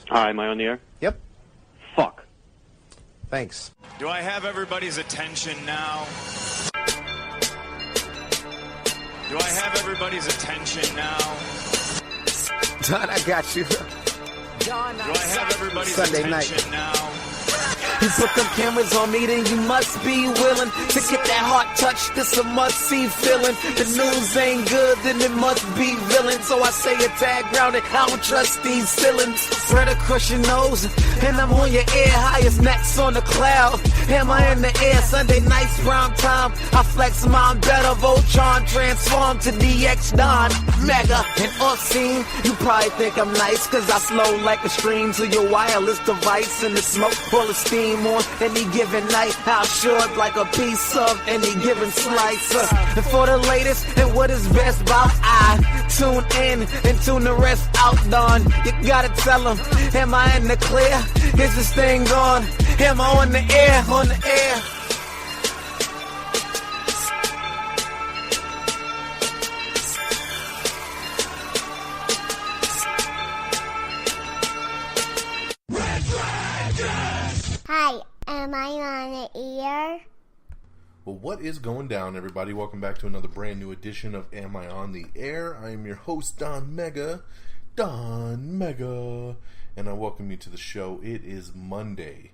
Hi, am I on the air? Yep. Fuck. Thanks. Do I have everybody's attention now? Do I have everybody's attention now? Don, I got you. Do I have everybody's Sunday attention night. now? You put them cameras on me, then you must be willing to get that heart touch. This a must-see feeling. The news ain't good, then it must be villain. So I say a tag grounded, I don't trust these ceilings. Spread across your nose, and I'm on your ear. Highest necks on the cloud. Am I in the air? Sunday nights, prime time. I flex mine better. Voltron transform to DX Don. Mega and off-scene. You probably think I'm nice, cause I slow like a stream to your wireless device. And the smoke full of steam on any given night. I'll short like a piece of any given slice. And for the latest and what is best about, I tune in and tune the rest out, Don. You gotta tell them, am I in the clear? Is this thing on? Am I on the air? On the air? Hi, am I on the air? Well, what is going down, everybody? Welcome back to another brand new edition of Am I on the Air? I am your host, Don Mega, and I welcome you to the show. It is Monday,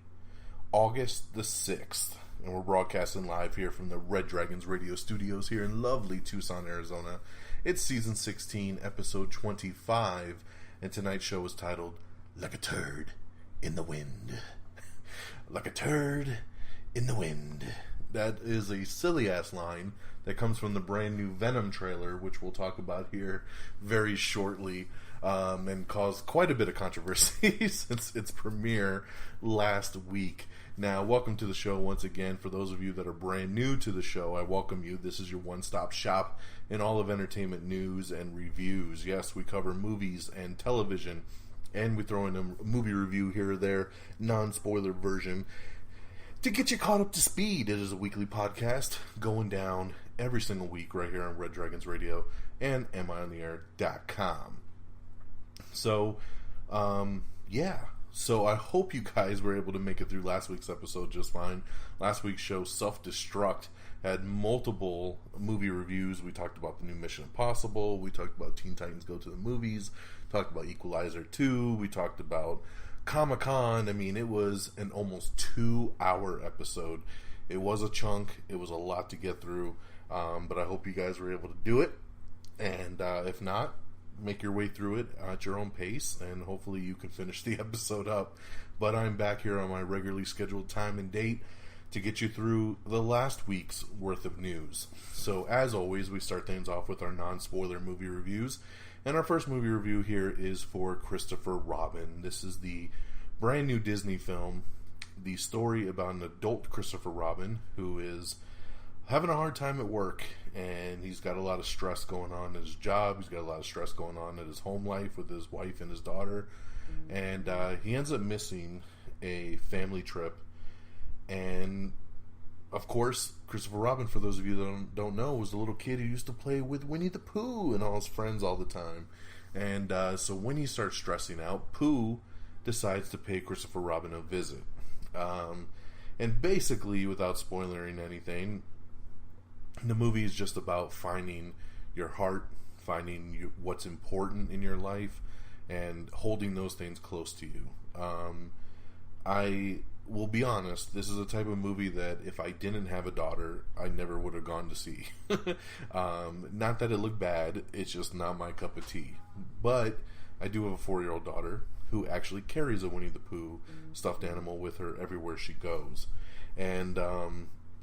August the 6th, and we're broadcasting live here from the Red Dragons radio studios here in lovely Tucson, Arizona. It's season 16, episode 25, and tonight's show is titled, Like a Turd in the Wind. Like a turd in the wind. That is a silly-ass line that comes from the brand new Venom trailer, which we'll talk about here very shortly, and caused quite a bit of controversy since its premiere last week. Now, welcome to the show once again. For those of you that are brand new to the show, I welcome you. This is your one-stop shop in all of entertainment news and reviews. Yes, we cover movies and television, and we throw in a movie review here or there, non-spoiler version, to get you caught up to speed. It is a weekly podcast going down every single week right here on Red Dragons Radio and amiontheair.com. So, yeah. So I hope you guys were able to make it through last week's episode just fine. Last week's show, Self-Destruct, had multiple movie reviews. We talked about the new Mission Impossible. We talked about Teen Titans Go to the Movies. Talked about Equalizer 2. We talked about Comic-Con. I mean, it was an almost 2-hour episode. It was a chunk. It was a lot to get through. But I hope you guys were able to do it. And if not, make your way through it at your own pace. And hopefully you can finish the episode up. But I'm back here on my regularly scheduled time and date to get you through the last week's worth of news. So as always, we start things off with our non-spoiler movie reviews. And our first movie review here is for Christopher Robin. This is the brand new Disney film, the story about an adult Christopher Robin who is having a hard time at work, and he's got a lot of stress going on at his job. He's got a lot of stress going on at his home life with his wife and his daughter. And he ends up missing a family trip. And of course, Christopher Robin, for those of you that don't know, was the little kid who used to play with Winnie the Pooh and all his friends all the time. And so when he starts stressing out, Pooh decides to pay Christopher Robin a visit. And basically, without spoiling anything, the movie is just about finding your heart, finding what's important in your life, and holding those things close to you. I will be honest, this is a type of movie that if I didn't have a daughter, I never would have gone to see. Not that it looked bad, it's just not my cup of tea. But I do have a 4-year-old daughter who actually carries a Winnie the Pooh stuffed animal with her everywhere she goes. And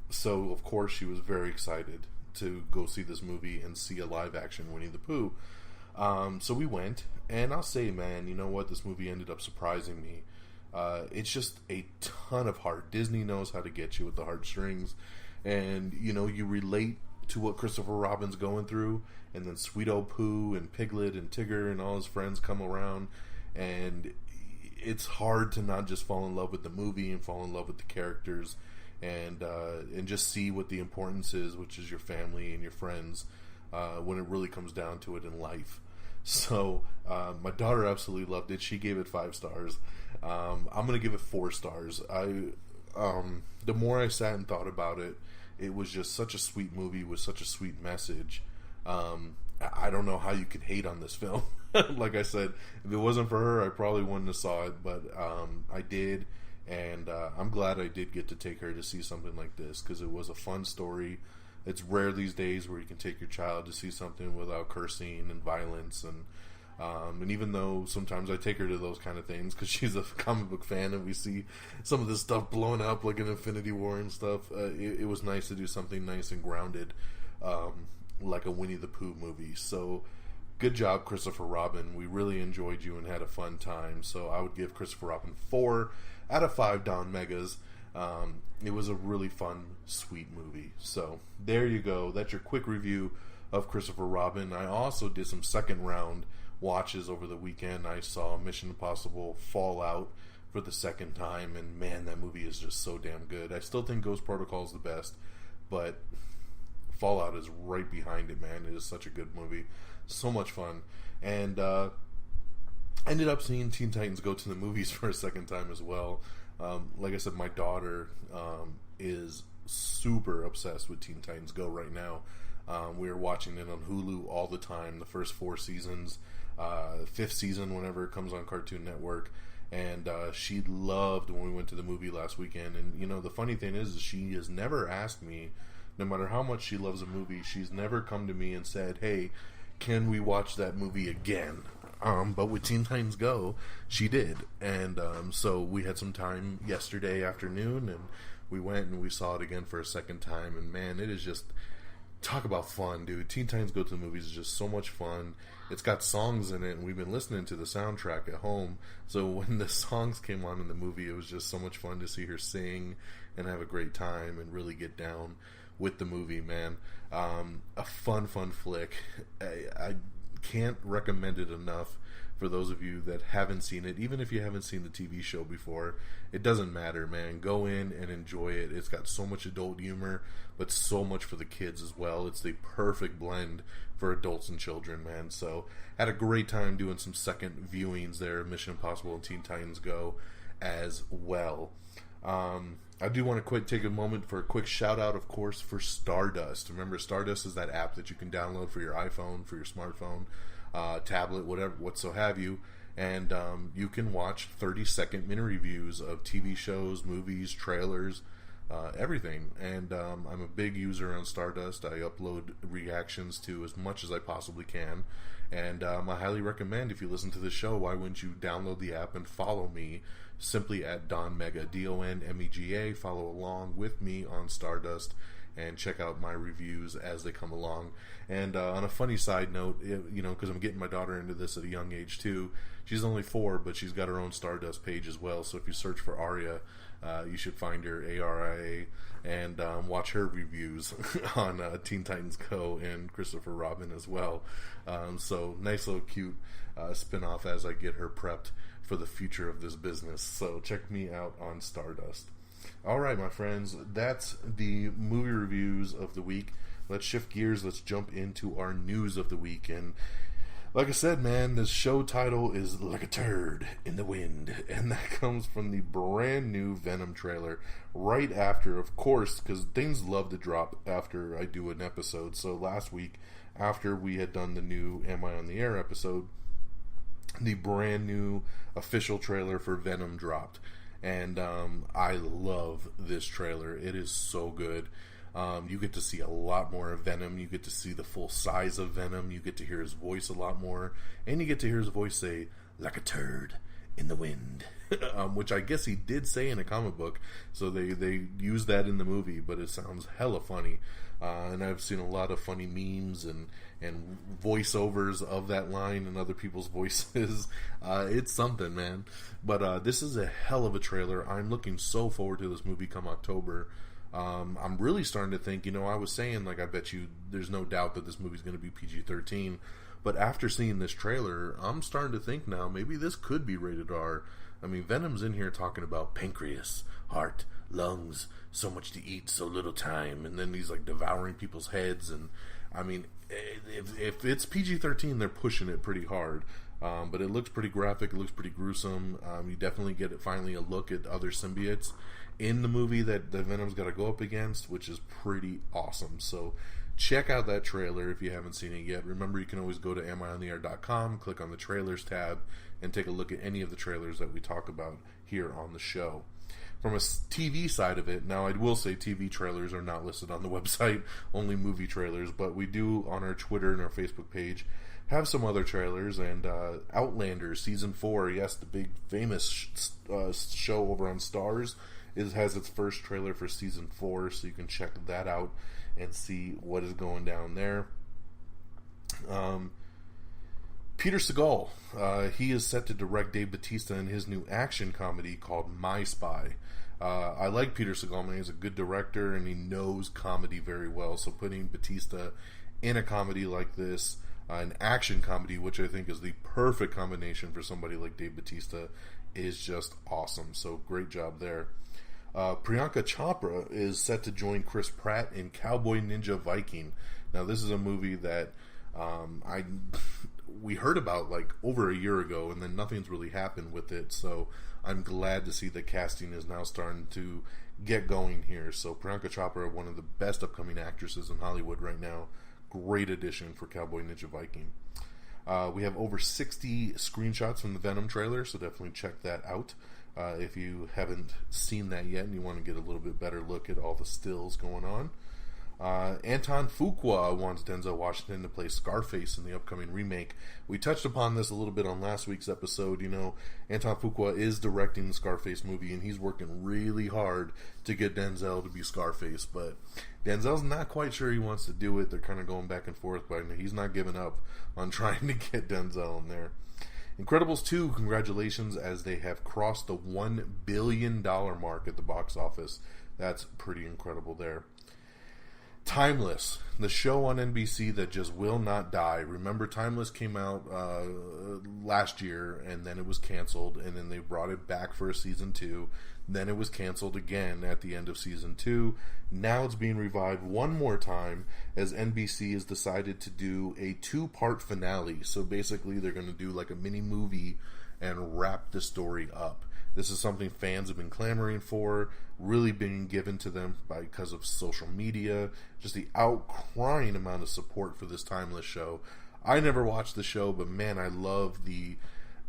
so, of course, she was very excited to go see this movie and see a live-action Winnie the Pooh. So we went, and I'll say, man, you know what? This movie ended up surprising me. It's just a ton of heart. Disney knows how to get you with the heartstrings, and you know, you relate to what Christopher Robin's going through, and then Sweet Old Pooh and Piglet and Tigger and all his friends come around, and it's hard to not just fall in love with the movie and fall in love with the characters, and just see what the importance is, which is your family and your friends, when it really comes down to it in life. So my daughter absolutely loved it. She gave it 5 stars. I'm gonna give it 4 stars. The more I sat and thought about it, it was just such a sweet movie with such a sweet message. I don't know how you could hate on this film. Like I said, if it wasn't for her, I probably wouldn't have saw it, but I did, and I'm glad I did get to take her to see something like this, because it was a fun story. It's rare these days where you can take your child to see something without cursing and violence, and even though sometimes I take her to those kind of things because she's a comic book fan and we see some of this stuff blowing up like an Infinity War and stuff, it was nice to do something nice and grounded, like a Winnie the Pooh movie. So good job, Christopher Robin. We really enjoyed you and had a fun time. So I would give Christopher Robin 4 out of 5 Don Megas. It was a really fun, sweet movie. So there you go. That's your quick review of Christopher Robin. I also did some second round watches over the weekend. I saw Mission Impossible Fallout for the second time, and man, that movie is just so damn good. I still think Ghost Protocol is the best, but Fallout is right behind it, man. It is such a good movie. So much fun. And ended up seeing Teen Titans Go to the movies for a second time as well. Like I said, my daughter is super obsessed with Teen Titans Go right now. We are watching it on Hulu all the time, the first 4 seasons, 5th season whenever it comes on Cartoon Network. And she loved when we went to the movie last weekend. And, you know, the funny thing is she has never asked me, no matter how much she loves a movie, she's never come to me and said, hey, can we watch that movie again? But with Teen Titans Go, she did. And so we had some time yesterday afternoon, and we went and we saw it again for a second time. And man, it is just, talk about fun, dude. Teen Titans Go to the movies is just so much fun. It's got songs in it, and we've been listening to the soundtrack at home. So when the songs came on in the movie, it was just so much fun to see her sing and have a great time and really get down with the movie, man. A fun flick. I can't recommend it enough for those of you that haven't seen it. Even if you haven't seen the TV show before, it doesn't matter, man. Go in and enjoy it. It's got so much adult humor, but so much for the kids as well. It's the perfect blend for adults and children, man. So had a great time doing some second viewings there, Mission Impossible and Teen Titans Go as well. I do want to take a moment for a quick shout out, of course, for Stardust. Remember, Stardust is that app that you can download for your iPhone, for your smartphone, tablet, whatever, have you. And you can watch 30-second mini reviews of TV shows, movies, trailers, everything. And I'm a big user on Stardust. I upload reactions to as much as I possibly can. And I highly recommend, if you listen to the show, why wouldn't you download the app and follow me simply at Don Mega, DONMEGA. Follow along with me on Stardust and check out my reviews as they come along. And on a funny side note, you know, because I'm getting my daughter into this at a young age too. She's only 4, but she's got her own Stardust page as well. So if you search for Aria, you should find her, ARIA, and watch her reviews on Teen Titans Go and Christopher Robin as well. So nice little cute spin-off as I get her prepped for the future of this business. So check me out on Stardust. Alright, my friends, that's the movie reviews of the week. Let's shift gears. Let's jump into our news of the week. And like I said, man, the show title is Like a Turd in the Wind, and that comes from the brand new Venom trailer right after, of course, because things love to drop after I do an episode. So last week, after we had done the new Am I on the Air episode, the brand new official trailer for Venom dropped. And I love this trailer. It is so good. You get to see a lot more of Venom. You get to see the full size of Venom. You get to hear his voice a lot more. And you get to hear his voice say, like a turd in the wind. Which I guess he did say in a comic book. So they used that in the movie, but it sounds hella funny. And I've seen a lot of funny memes and voiceovers of that line and other people's voices. It's something, man. But this is a hell of a trailer. I'm looking so forward to this movie come October. I'm really starting to think, you know, I was saying, like, I bet you there's no doubt that this movie's going to be PG-13. But after seeing this trailer, I'm starting to think now, maybe this could be rated R. I mean, Venom's in here talking about pancreas, heart, lungs, so much to eat, so little time, and then he's like devouring people's heads, and I mean, if it's PG-13, they're pushing it pretty hard. But it looks pretty graphic. It looks pretty gruesome. You definitely get finally a look at other symbiotes in the movie that the Venom's got to go up against, which is pretty awesome. So check out that trailer if you haven't seen it yet. Remember, you can always go to amiontheair.com, click on the trailers tab, and take a look at any of the trailers that we talk about here on the show. From a TV side of it, now I will say TV trailers are not listed on the website, only movie trailers, but we do on our Twitter and our Facebook page have some other trailers, and Outlander Season 4, yes, the big famous show over on Starz, has its first trailer for Season 4, so you can check that out and see what is going down there. Peter Segal, he is set to direct Dave Bautista in his new action comedy called My Spy. I like Peter Segal, man. He's a good director, and he knows comedy very well, so putting Bautista in a comedy like this, an action comedy, which I think is the perfect combination for somebody like Dave Bautista, is just awesome. So great job there. Priyanka Chopra is set to join Chris Pratt in Cowboy Ninja Viking. Now, this is a movie that we heard about like over a year ago, and then nothing's really happened with it. So I'm glad to see that casting is now starting to get going here. So Priyanka Chopra, one of the best upcoming actresses in Hollywood right now. Great addition for Cowboy Ninja Viking. We have over 60 screenshots from the Venom trailer, so definitely check that out. If you haven't seen that yet and you want to get a little bit better look at all the stills going on. Anton Fuqua wants Denzel Washington to play Scarface in the upcoming remake. We touched upon this a little bit on last week's episode. You know, Anton Fuqua is directing the Scarface movie, and he's working really hard to get Denzel to be Scarface, but Denzel's not quite sure he wants to do it. They're kind of going back and forth, but he's not giving up on trying to get Denzel in there. Incredibles 2, congratulations, as they have crossed the $1 billion mark at the box office. That's pretty incredible there. Timeless, the show on NBC that just will not die. Remember, Timeless came out last year, and then it was canceled, and then they brought it back for a season 2. Then it was canceled again at the end of season 2. Now it's being revived one more time as NBC has decided to do a 2-part finale. So basically they're going to do like a mini movie and wrap the story up. This is something fans have been clamoring for, really being given to them because of social media, just the outcrying amount of support for this Timeless show. I never watched the show, but man, I love the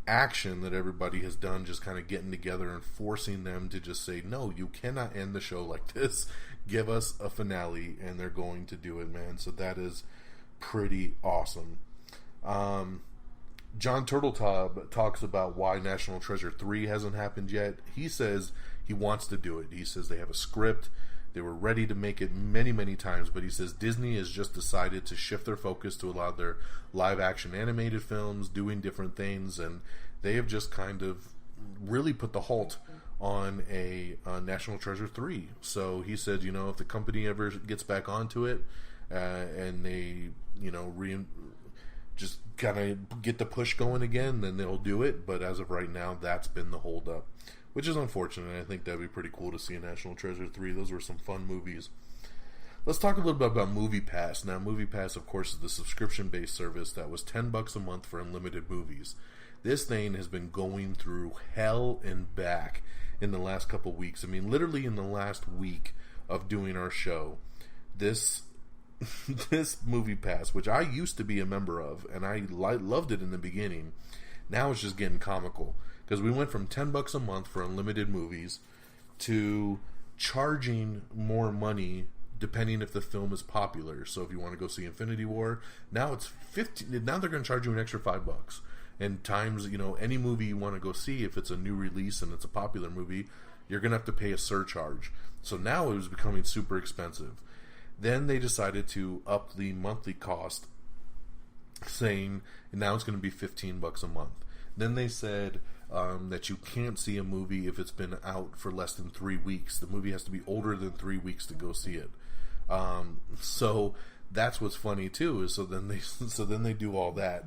action that everybody has done, just kind of getting together and forcing them to just say, no, you cannot end the show like this. Give us a finale, and they're going to do it, man. So that is pretty awesome. John Turteltaub talks about why National Treasure 3 hasn't happened yet. He says he wants to do it. He says they have a script. They were ready to make it many, many times, but he says Disney has just decided to shift their focus to allow their live-action animated films, doing different things, and they have just kind of really put the halt on a National Treasure 3. So he said, you know, if the company ever gets back onto it, and they, you know, just kind of get the push going again, then they'll do it. But as of right now, that's been the holdup, which is unfortunate. I think that'd be pretty cool to see a National Treasure 3. Those were some fun movies. Let's talk a little bit about MoviePass. Now, MoviePass, of course, is the subscription-based service that was $10 a month for unlimited movies. This thing has been going through hell and back in the last couple weeks. I mean, literally in the last week of doing our show, this MoviePass, which I used to be a member of, and I loved it in the beginning, now it's just getting comical. Because we went from $10 a month for unlimited movies to charging more money depending if the film is popular. So if you want to go see Infinity War, now it's $15. Now they're going to charge you an extra $5. And times, you know, any movie you want to go see, if it's a new release and it's a popular movie, you're going to have to pay a surcharge. So now it was becoming super expensive. Then they decided to up the monthly cost, saying now it's going to be $15 a month. Then they said that you can't see a movie if it's been out for less than 3 weeks. The movie has to be older than 3 weeks to go see it. So that's what's funny too. Is so then they do all that.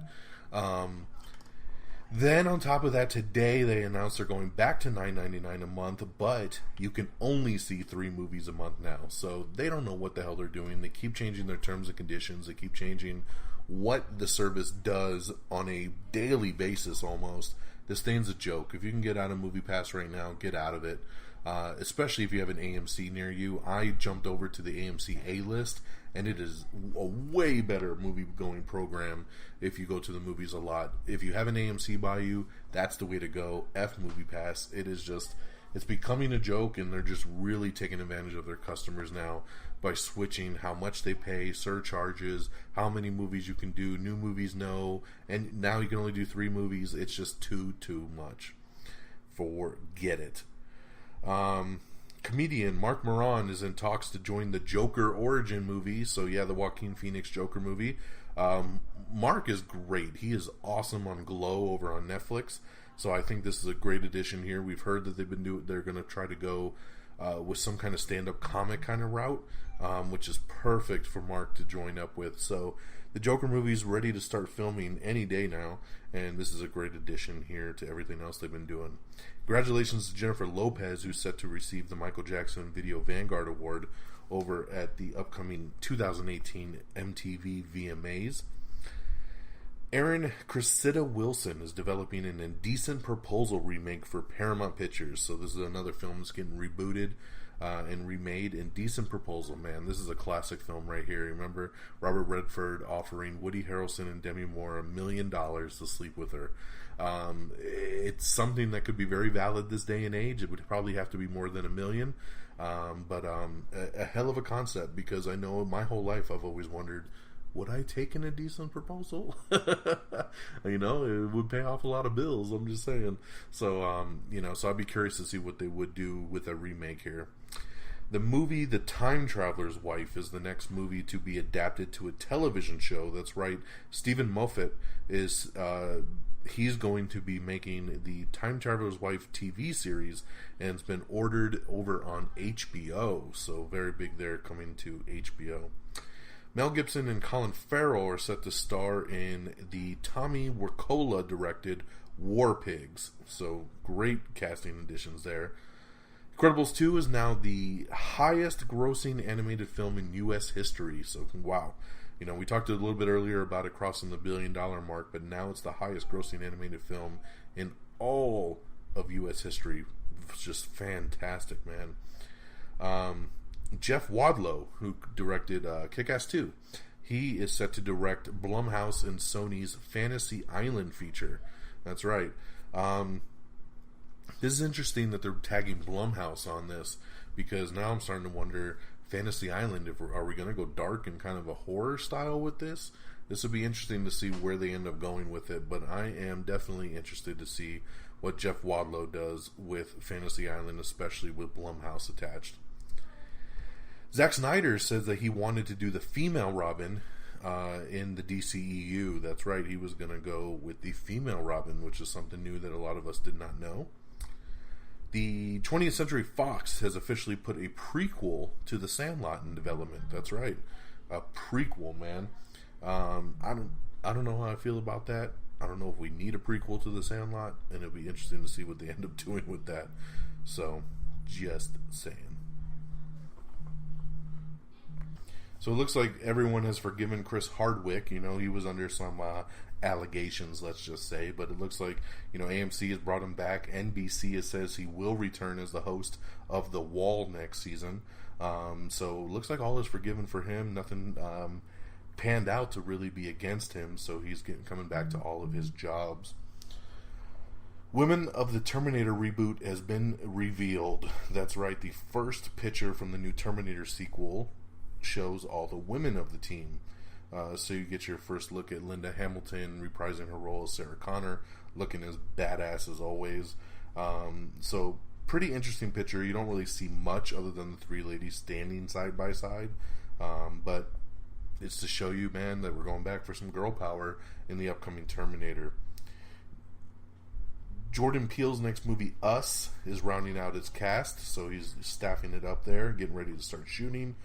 Then on top of that, today they announced they're going back to $9.99 a month, but you can only see 3 movies a month now. So they don't know what the hell they're doing. They keep changing their terms and conditions. They keep changing what the service does on a daily basis almost. This thing's a joke. If you can get out of MoviePass right now, get out of it. Especially if you have an AMC near you. I jumped over to the AMC A-list, and it is a way better movie-going program if you go to the movies a lot. If you have an AMC by you, that's the way to go. F MoviePass. It is just, it's becoming a joke, and they're just really taking advantage of their customers now by switching how much they pay, surcharges, how many movies you can do, new movies, no, and now you can only do 3 movies. It's just too much. Forget it. Comedian Mark Maron is in talks to join the Joker origin movie. So yeah, the Joaquin Phoenix Joker movie. Mark is great. He is awesome on Glow over on Netflix. So I think this is a great addition here. We've heard that they're going to try to go with some kind of stand-up comic kind of route, which is perfect for Mark to join up with. So the Joker movie is ready to start filming any day now, and this is a great addition here to everything else they've been doing. Congratulations to Jennifer Lopez, who's set to receive the Michael Jackson Video Vanguard Award over at the upcoming 2018 MTV VMAs. Aaron Cressida Wilson is developing an Indecent Proposal remake for Paramount Pictures. So this is another film that's getting rebooted and remade. Indecent Proposal, man, this is a classic film right here. Remember Robert Redford offering Woody Harrelson and Demi Moore $1 million to sleep with her. It's something that could be very valid this day and age. It would probably have to be more than $1 million, but a hell of a concept, because I know my whole life I've always wondered, would I take an Indecent Proposal? You know, it would pay off a lot of bills, I'm just saying. So, so I'd be curious to see what they would do with a remake here. The movie The Time Traveler's Wife is the next movie to be adapted to a television show. That's right, Stephen Moffat is... he's going to be making the Time Traveler's Wife TV series, and it's been ordered over on HBO. So very big there, coming to HBO. Mel Gibson and Colin Farrell are set to star in the Tommy Wirkola directed War Pigs. So great casting additions there. Incredibles 2 is now the highest grossing animated film in U.S. history. So wow. You know, we talked a little bit earlier about it crossing the $1 billion mark, but now it's the highest grossing animated film in all of U.S. history. It's just fantastic, man. Jeff Wadlow, who directed Kick-Ass 2, he is set to direct Blumhouse and Sony's Fantasy Island feature. That's right. This is interesting that they're tagging Blumhouse on this, because now I'm starting to wonder... Fantasy Island, are we going to go dark and kind of a horror style with this? This would be interesting to see where they end up going with it, but I am definitely interested to see what Jeff Wadlow does with Fantasy Island, especially with Blumhouse attached. Zack Snyder says that he wanted to do the female Robin in the DCEU. That's right, he was going to go with the female Robin, which is something new that a lot of us did not know. The 20th Century Fox has officially put a prequel to The Sandlot in development. That's right, a prequel, man. I don't know how I feel about that. I don't know if we need a prequel to The Sandlot, and it'll be interesting to see what they end up doing with that. So, just saying. So it looks like everyone has forgiven Chris Hardwick. You know, he was under some allegations, let's just say, but it looks like, you know, AMC has brought him back. NBC says he will return as the host of The Wall next season. So it looks like all is forgiven for him. Nothing panned out to really be against him, so he's coming back to all of his jobs. Women of the Terminator reboot has been revealed. That's right, the first picture from the new Terminator sequel shows all the women of the team. So you get your first look at Linda Hamilton reprising her role as Sarah Connor, looking as badass as always. So pretty interesting picture. You don't really see much other than the 3 ladies standing side by side. But it's to show you, man, that we're going back for some girl power in the upcoming Terminator. Jordan Peele's next movie, Us, is rounding out its cast. So he's staffing it up there, getting ready to start shooting.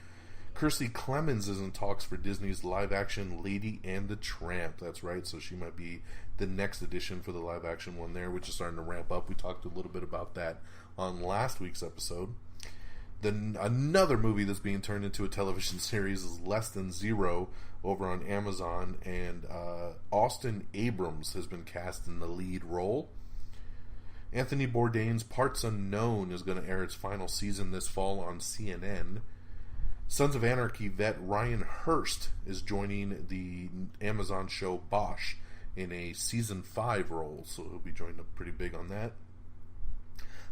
Kiersey Clemons is in talks for Disney's live-action Lady and the Tramp. That's right, so she might be the next edition for the live-action one there, which is starting to ramp up. We talked a little bit about that on last week's episode. Then another movie that's being turned into a television series is Less Than Zero over on Amazon, and Austin Abrams has been cast in the lead role. Anthony Bourdain's Parts Unknown is going to air its final season this fall on CNN. Sons of Anarchy vet Ryan Hurst is joining the Amazon show Bosch in a season 5 role, so he'll be joining up pretty big on that.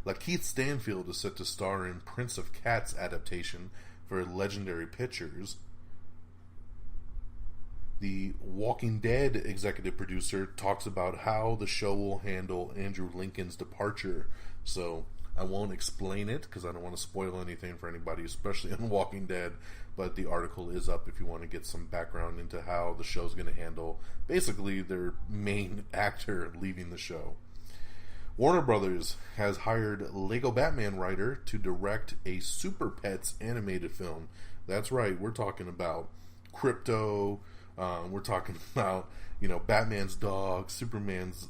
Lakeith Stanfield is set to star in Prince of Cats adaptation for Legendary Pictures. The Walking Dead executive producer talks about how the show will handle Andrew Lincoln's departure, so I won't explain it because I don't want to spoil anything for anybody, especially on Walking Dead, but the article is up if you want to get some background into how the show's going to handle basically their main actor leaving the show. Warner Brothers has hired Lego Batman writer to direct a Super Pets animated film. That's right, we're talking about Crypto, we're talking about, Batman's dog, Superman's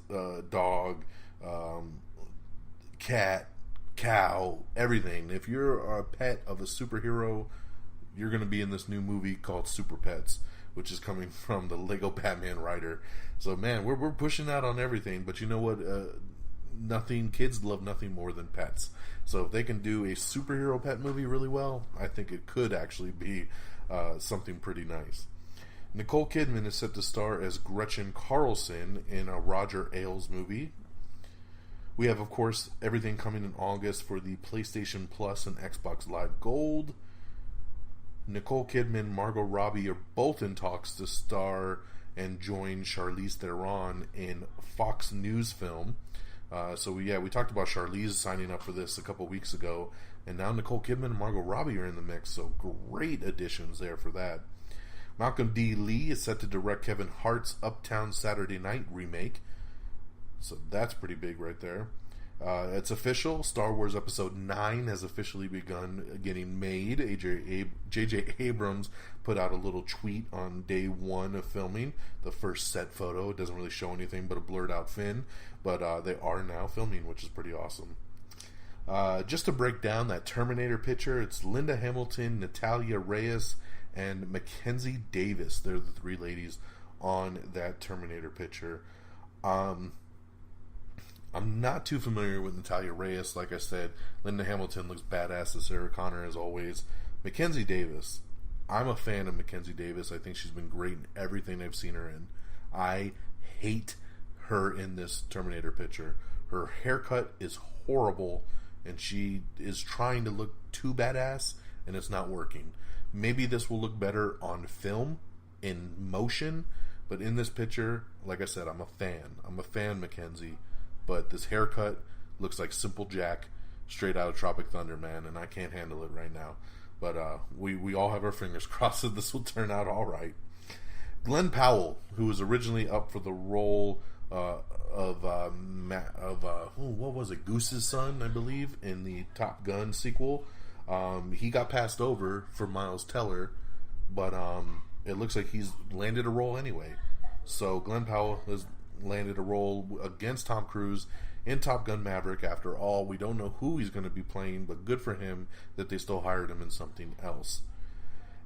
dog, cat, cow, everything. If you're a pet of a superhero, you're going to be in this new movie called Super Pets, which is coming from the Lego Batman writer. So man, we're pushing out on everything, but you know what? Kids love nothing more than pets. So if they can do a superhero pet movie really well, I think it could actually be something pretty nice. Nicole Kidman is set to star as Gretchen Carlson in a Roger Ailes movie. We have, of course, everything coming in August for the PlayStation Plus and Xbox Live Gold. Nicole Kidman, Margot Robbie are both in talks to star and join Charlize Theron in Fox News film. We talked about Charlize signing up for this a couple weeks ago, and now Nicole Kidman and Margot Robbie are in the mix, so great additions there for that. Malcolm D. Lee is set to direct Kevin Hart's Uptown Saturday Night remake, so that's pretty big right there. It's official. Star Wars Episode 9 has officially begun getting made. J.J. Abrams put out a little tweet on day 1 of filming. The first set photo. It doesn't really show anything but a blurred out Finn. But they are now filming, which is pretty awesome. Just to break down that Terminator picture, it's Linda Hamilton, Natalia Reyes, and Mackenzie Davis. They're the 3 ladies on that Terminator picture. I'm not too familiar with Natalia Reyes. Like I said, Linda Hamilton looks badass as Sarah Connor as always. Mackenzie Davis, I'm a fan of Mackenzie Davis. I think she's been great in everything I've seen her in. I hate her in this Terminator picture. Her haircut is horrible, and she is trying to look too badass, and it's not working. Maybe this will look better on film, in motion, but in this picture, like I said, I'm a fan, Mackenzie. But this haircut looks like Simple Jack straight out of Tropic Thunder, man, and I can't handle it right now. But we all have our fingers crossed that this will turn out all right. Glenn Powell, who was originally up for the role of Goose's son, I believe, in the Top Gun sequel, he got passed over for Miles Teller, but it looks like he's landed a role anyway. So Glenn Powell has landed a role against Tom Cruise in Top Gun Maverick. After all, we don't know who he's going to be playing, but good for him that they still hired him in something else.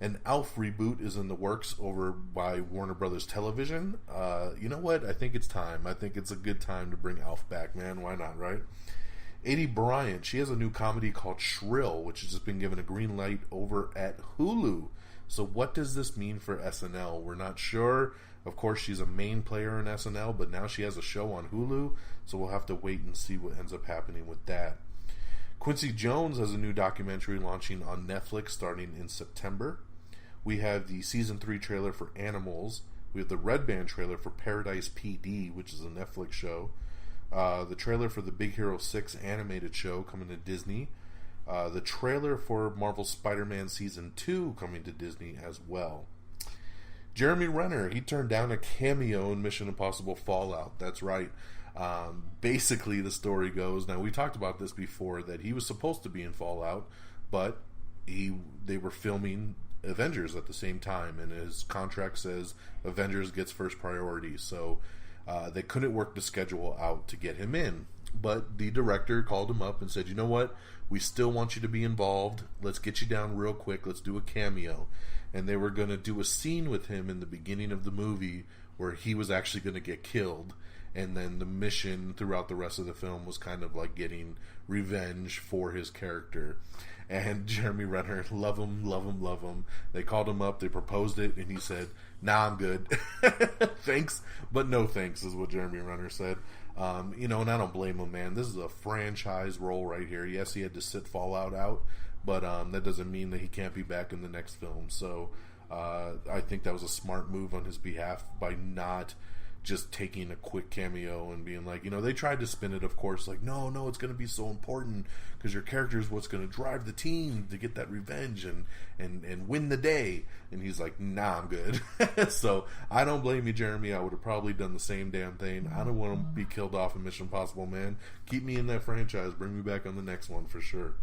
An Alf reboot is in the works over by Warner Brothers Television. You know what? I think it's time. I think it's a good time to bring Alf back, man. Why not, right? Adie Bryant, she has a new comedy called Shrill, which has just been given a green light over at Hulu. So what does this mean for SNL? We're not sure. Of course, she's a main player in SNL, but now she has a show on Hulu, so we'll have to wait and see what ends up happening with that. Quincy Jones has a new documentary launching on Netflix starting in September. We have the Season 3 trailer for Animals. We have the Red Band trailer for Paradise PD, which is a Netflix show. The trailer for the Big Hero 6 animated show coming to Disney. The trailer for Marvel's Spider-Man Season 2 coming to Disney as well. Jeremy Renner, he turned down a cameo in Mission Impossible Fallout. That's right. Basically, the story goes, now we talked about this before, that he was supposed to be in Fallout, but they were filming Avengers at the same time, and his contract says Avengers gets first priority, so they couldn't work the schedule out to get him in. But the director called him up and said, you know what, we still want you to be involved, let's get you down real quick, let's do a cameo. And they were going to do a scene with him in the beginning of the movie where he was actually going to get killed, and then the mission throughout the rest of the film was kind of like getting revenge for his character. And Jeremy Renner, love him, love him, love him. They called him up, they proposed it, and he said, nah, I'm good. Thanks, but no thanks, is what Jeremy Renner said. And I don't blame him, man. This is a franchise role right here. Yes, he had to sit Fallout out, but that doesn't mean that he can't be back in the next film. So I think that was a smart move on his behalf by not just taking a quick cameo and being like, they tried to spin it, of course, like, no, it's going to be so important because your character is what's going to drive the team to get that revenge and win the day. And he's like, nah, I'm good. So I don't blame you, Jeremy. I would have probably done the same damn thing. I don't want to be killed off in Mission Impossible, man. Keep me in that franchise. Bring me back on the next one for sure.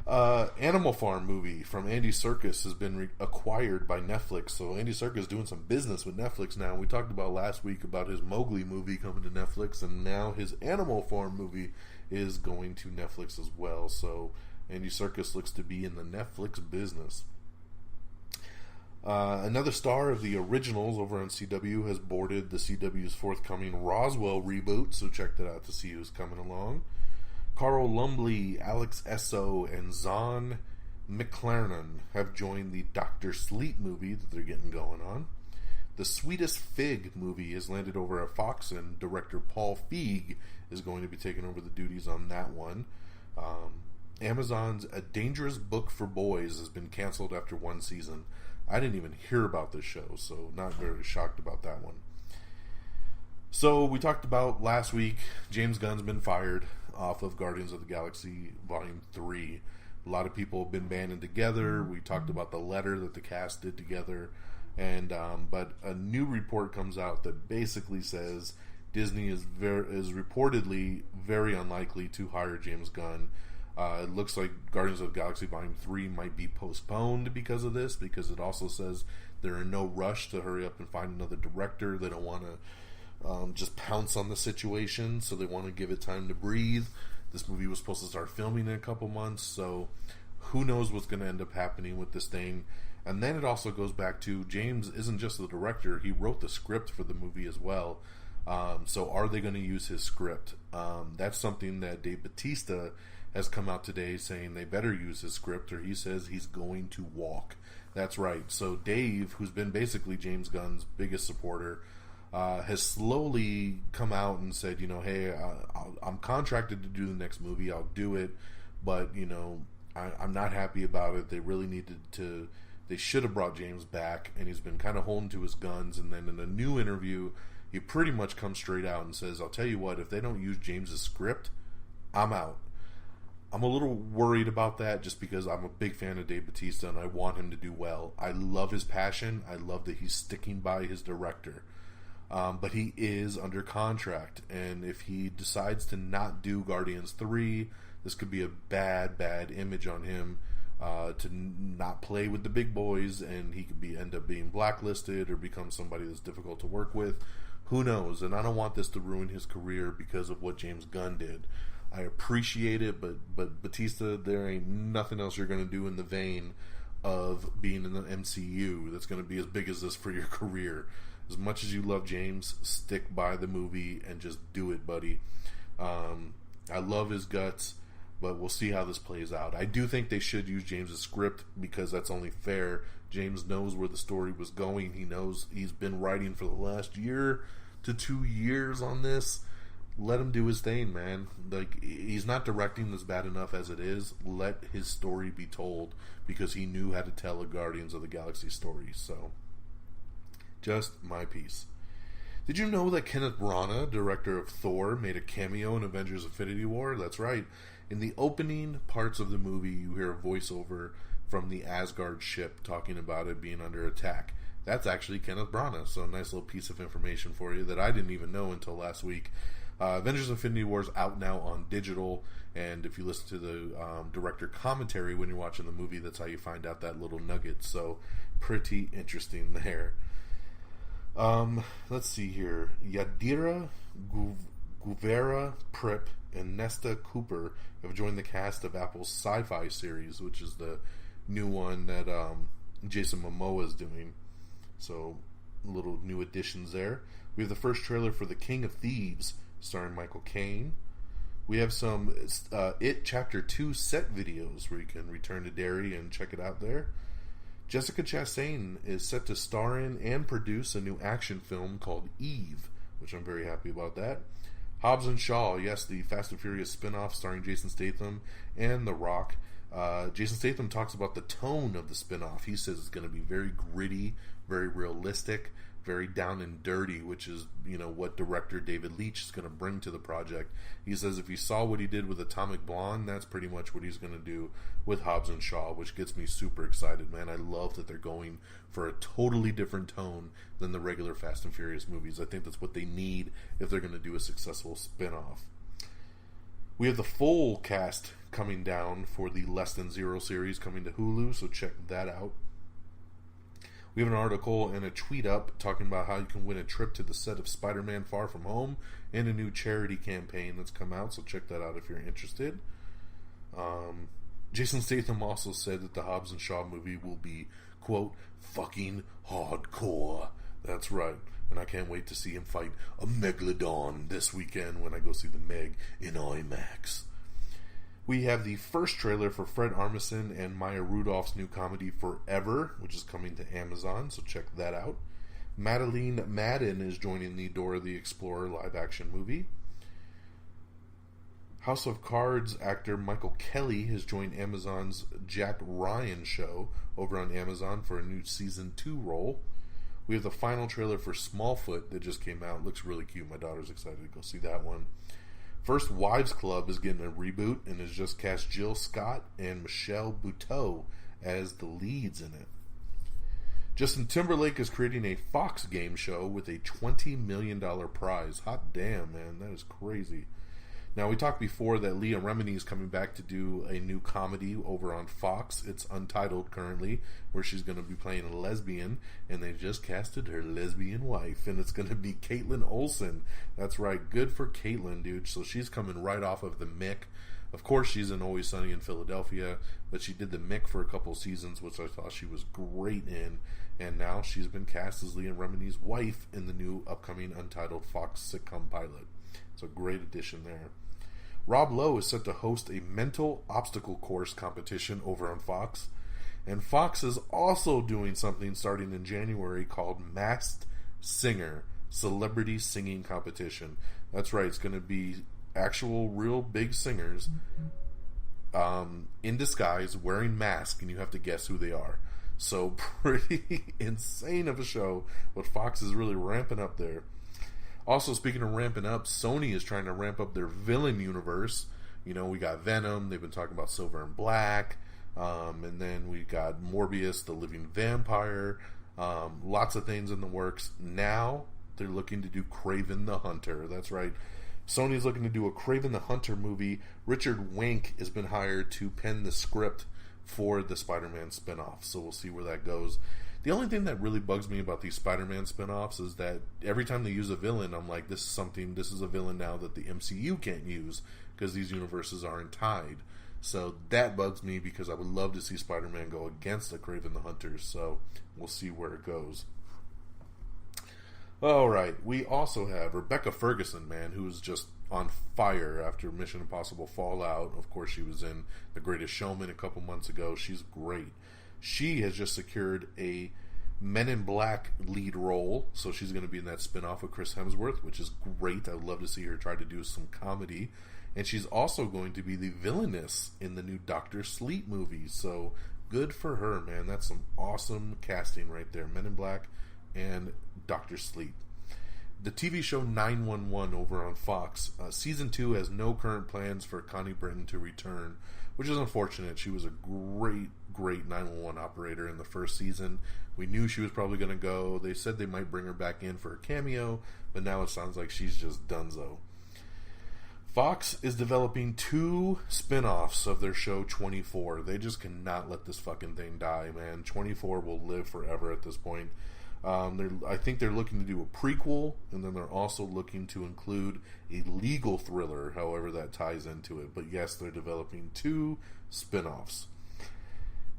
Animal Farm movie from Andy Serkis has been acquired by Netflix. So Andy Serkis is doing some business with Netflix now. We talked about last week about his Mowgli movie coming to Netflix, and now his Animal Farm movie is going to Netflix as well. So Andy Serkis looks to be in the Netflix business. Another star of the originals over on CW has boarded the CW's forthcoming Roswell reboot, so check that out to see who's coming along. Carl Lumbly, Alex Esso, and Zahn McClarnon have joined the Dr. Sleep movie that they're getting going on. The Sweetest Fig movie has landed over at Fox, and director Paul Feig is going to be taking over the duties on that one. Amazon's A Dangerous Book for Boys has been canceled after one season. I didn't even hear about this show, so not very shocked about that one. So we talked about last week, James Gunn's been fired off of Guardians of the Galaxy Volume 3. A lot of people have been banding together. We talked about the letter that the cast did together. And but a new report comes out that basically says Disney is reportedly very unlikely to hire James Gunn. It looks like Guardians of the Galaxy Volume 3 might be postponed because of this, because it also says they're in no rush to hurry up and find another director. They don't want to just pounce on the situation, so they want to give it time to breathe. This movie was supposed to start filming in a couple months, so who knows what's going to end up happening with this thing. And then it also goes back to James isn't just the director, he wrote the script for the movie as well. So are they going to use his script? That's something that Dave Bautista has come out today saying they better use his script, or he says he's going to walk. That's right. So Dave, who's been basically James Gunn's biggest supporter, has slowly come out and said, hey, I'm contracted to do the next movie. I'll do it, but I'm not happy about it. They really needed to. They should have brought James back, and he's been kind of holding to his guns. And then in a new interview, he pretty much comes straight out and says, "I'll tell you what, if they don't use James's script, I'm out." I'm a little worried about that just because I'm a big fan of Dave Bautista and I want him to do well. I love his passion. I love that he's sticking by his director. But he is under contract, and if he decides to not do Guardians 3, this could be a bad image on him, to not play with the big boys, and he could end up being blacklisted or become somebody that's difficult to work with. Who knows? And I don't want this to ruin his career because of what James Gunn did. I appreciate it, but Bautista, there ain't nothing else you're going to do in the vein of being in the MCU that's going to be as big as this for your career. As much as you love James, stick by the movie and just do it, buddy. I love his guts, but we'll see how this plays out. I do think they should use James's script because that's only fair. James knows where the story was going. He knows he's been writing for the last year to 2 years on this. Let him do his thing, man. Like, he's not directing this bad enough as it is. Let his story be told, because he knew how to tell a Guardians of the Galaxy story. So, just my piece. Did you know that Kenneth Branagh, director of Thor, made a cameo in Avengers Infinity War? That's right. In the opening parts of the movie, you hear a voiceover from the Asgard ship talking about it being under attack. That's actually Kenneth Branagh, so a nice little piece of information for you that I didn't even know until last week. Avengers Infinity War is out now on digital, and if you listen to the director commentary when you're watching the movie, that's how you find out that little nugget. So pretty interesting there. Let's see here. Yadira Guvera Prip and Nesta Cooper have joined the cast of Apple's sci-fi series, which is the new one that Jason Momoa is doing. So little new additions there. We have the first trailer for The King of Thieves, starring Michael Caine. We have some It Chapter 2 set videos where you can return to Derry and check it out there. Jessica Chastain is set to star in and produce a new action film called Eve, which I'm very happy about that. Hobbs and Shaw, yes, the Fast and Furious spinoff starring Jason Statham and The Rock. Jason Statham talks about the tone of the spinoff. He says it's going to be very gritty, very realistic, very down and dirty, which is, what director David Leitch is going to bring to the project. He says if you saw what he did with Atomic Blonde, that's pretty much what he's going to do with Hobbs and Shaw, which gets me super excited, man. I love that they're going for a totally different tone than the regular Fast and Furious movies. I think that's what they need if they're going to do a successful spinoff. We have the full cast coming down for the Less Than Zero series coming to Hulu, so check that out. We have an article and a tweet up talking about how you can win a trip to the set of Spider-Man Far From Home and a new charity campaign that's come out, so check that out if you're interested. Jason Statham also said that the Hobbs and Shaw movie will be, quote, fucking hardcore. That's right. And I can't wait to see him fight a Megalodon this weekend when I go see the Meg in IMAX. We have the first trailer for Fred Armisen and Maya Rudolph's new comedy Forever, which is coming to Amazon, so check that out. Madeline Madden is joining the Dora the Explorer live-action movie. House of Cards actor Michael Kelly has joined Amazon's Jack Ryan show over on Amazon for a new Season 2 role. We have the final trailer for Smallfoot that just came out. Looks really cute. My daughter's excited to go see that one. First Wives Club is getting a reboot and has just cast Jill Scott and Michelle Buteau as the leads in it. Justin Timberlake is creating a Fox game show with a $20 million prize. Hot damn, man. That is crazy. Now, we talked before that Leah Remini is coming back to do a new comedy over on Fox. It's untitled currently, where she's going to be playing a lesbian, and they just casted her lesbian wife, and it's going to be Caitlin Olsen. That's right, good for Caitlin, dude. So she's coming right off of the Mick. Of course, she's in Always Sunny in Philadelphia, but she did the Mick for a couple seasons, which I thought she was great in, and now she's been cast as Leah Remini's wife in the new upcoming untitled Fox sitcom pilot. It's a great addition there. Rob Lowe is set to host a mental obstacle course competition over on Fox. And Fox is also doing something starting in January called Masked Singer Celebrity Singing Competition. That's right, it's going to be actual real big singers in disguise wearing masks, and you have to guess who they are. So pretty insane of a show, but Fox is really ramping up there. Also, speaking of ramping up, Sony is trying to ramp up their villain universe. We got Venom, they've been talking about Silver and Black, and then we got Morbius, the living vampire, lots of things in the works. Now, they're looking to do Kraven the Hunter. That's right. Sony's looking to do a Kraven the Hunter movie. Richard Wenk has been hired to pen the script for the Spider-Man spinoff, so we'll see where that goes. The only thing that really bugs me about these Spider-Man spinoffs is that every time they use a villain, I'm like, this is a villain now that the MCU can't use because these universes aren't tied. So that bugs me because I would love to see Spider-Man go against the Kraven the Hunter, so we'll see where it goes. Alright, we also have Rebecca Ferguson, man, who's just on fire after Mission Impossible Fallout. Of course, she was in The Greatest Showman a couple months ago. She's great. She has just secured a Men in Black lead role, so she's going to be in that spinoff with Chris Hemsworth, which is great. I would love to see her try to do some comedy. And she's also going to be the villainess in the new Dr. Sleep movie, so good for her, man. That's some awesome casting right there. Men in Black and Dr. Sleep. The TV show 911 over on Fox, Season 2 has no current plans for Connie Britton to return, which is unfortunate. She was a great 911 operator in the first season. We knew she was probably going to go. They said they might bring her back in for a cameo, but now it sounds like she's just donezo. Fox is developing 2 spin-offs of their show 24. They just cannot let this fucking thing die, man. 24 will live forever at this point. I think they're looking to do a prequel, and then they're also looking to include a legal thriller, however that ties into it. But yes, they're developing 2 spin-offs.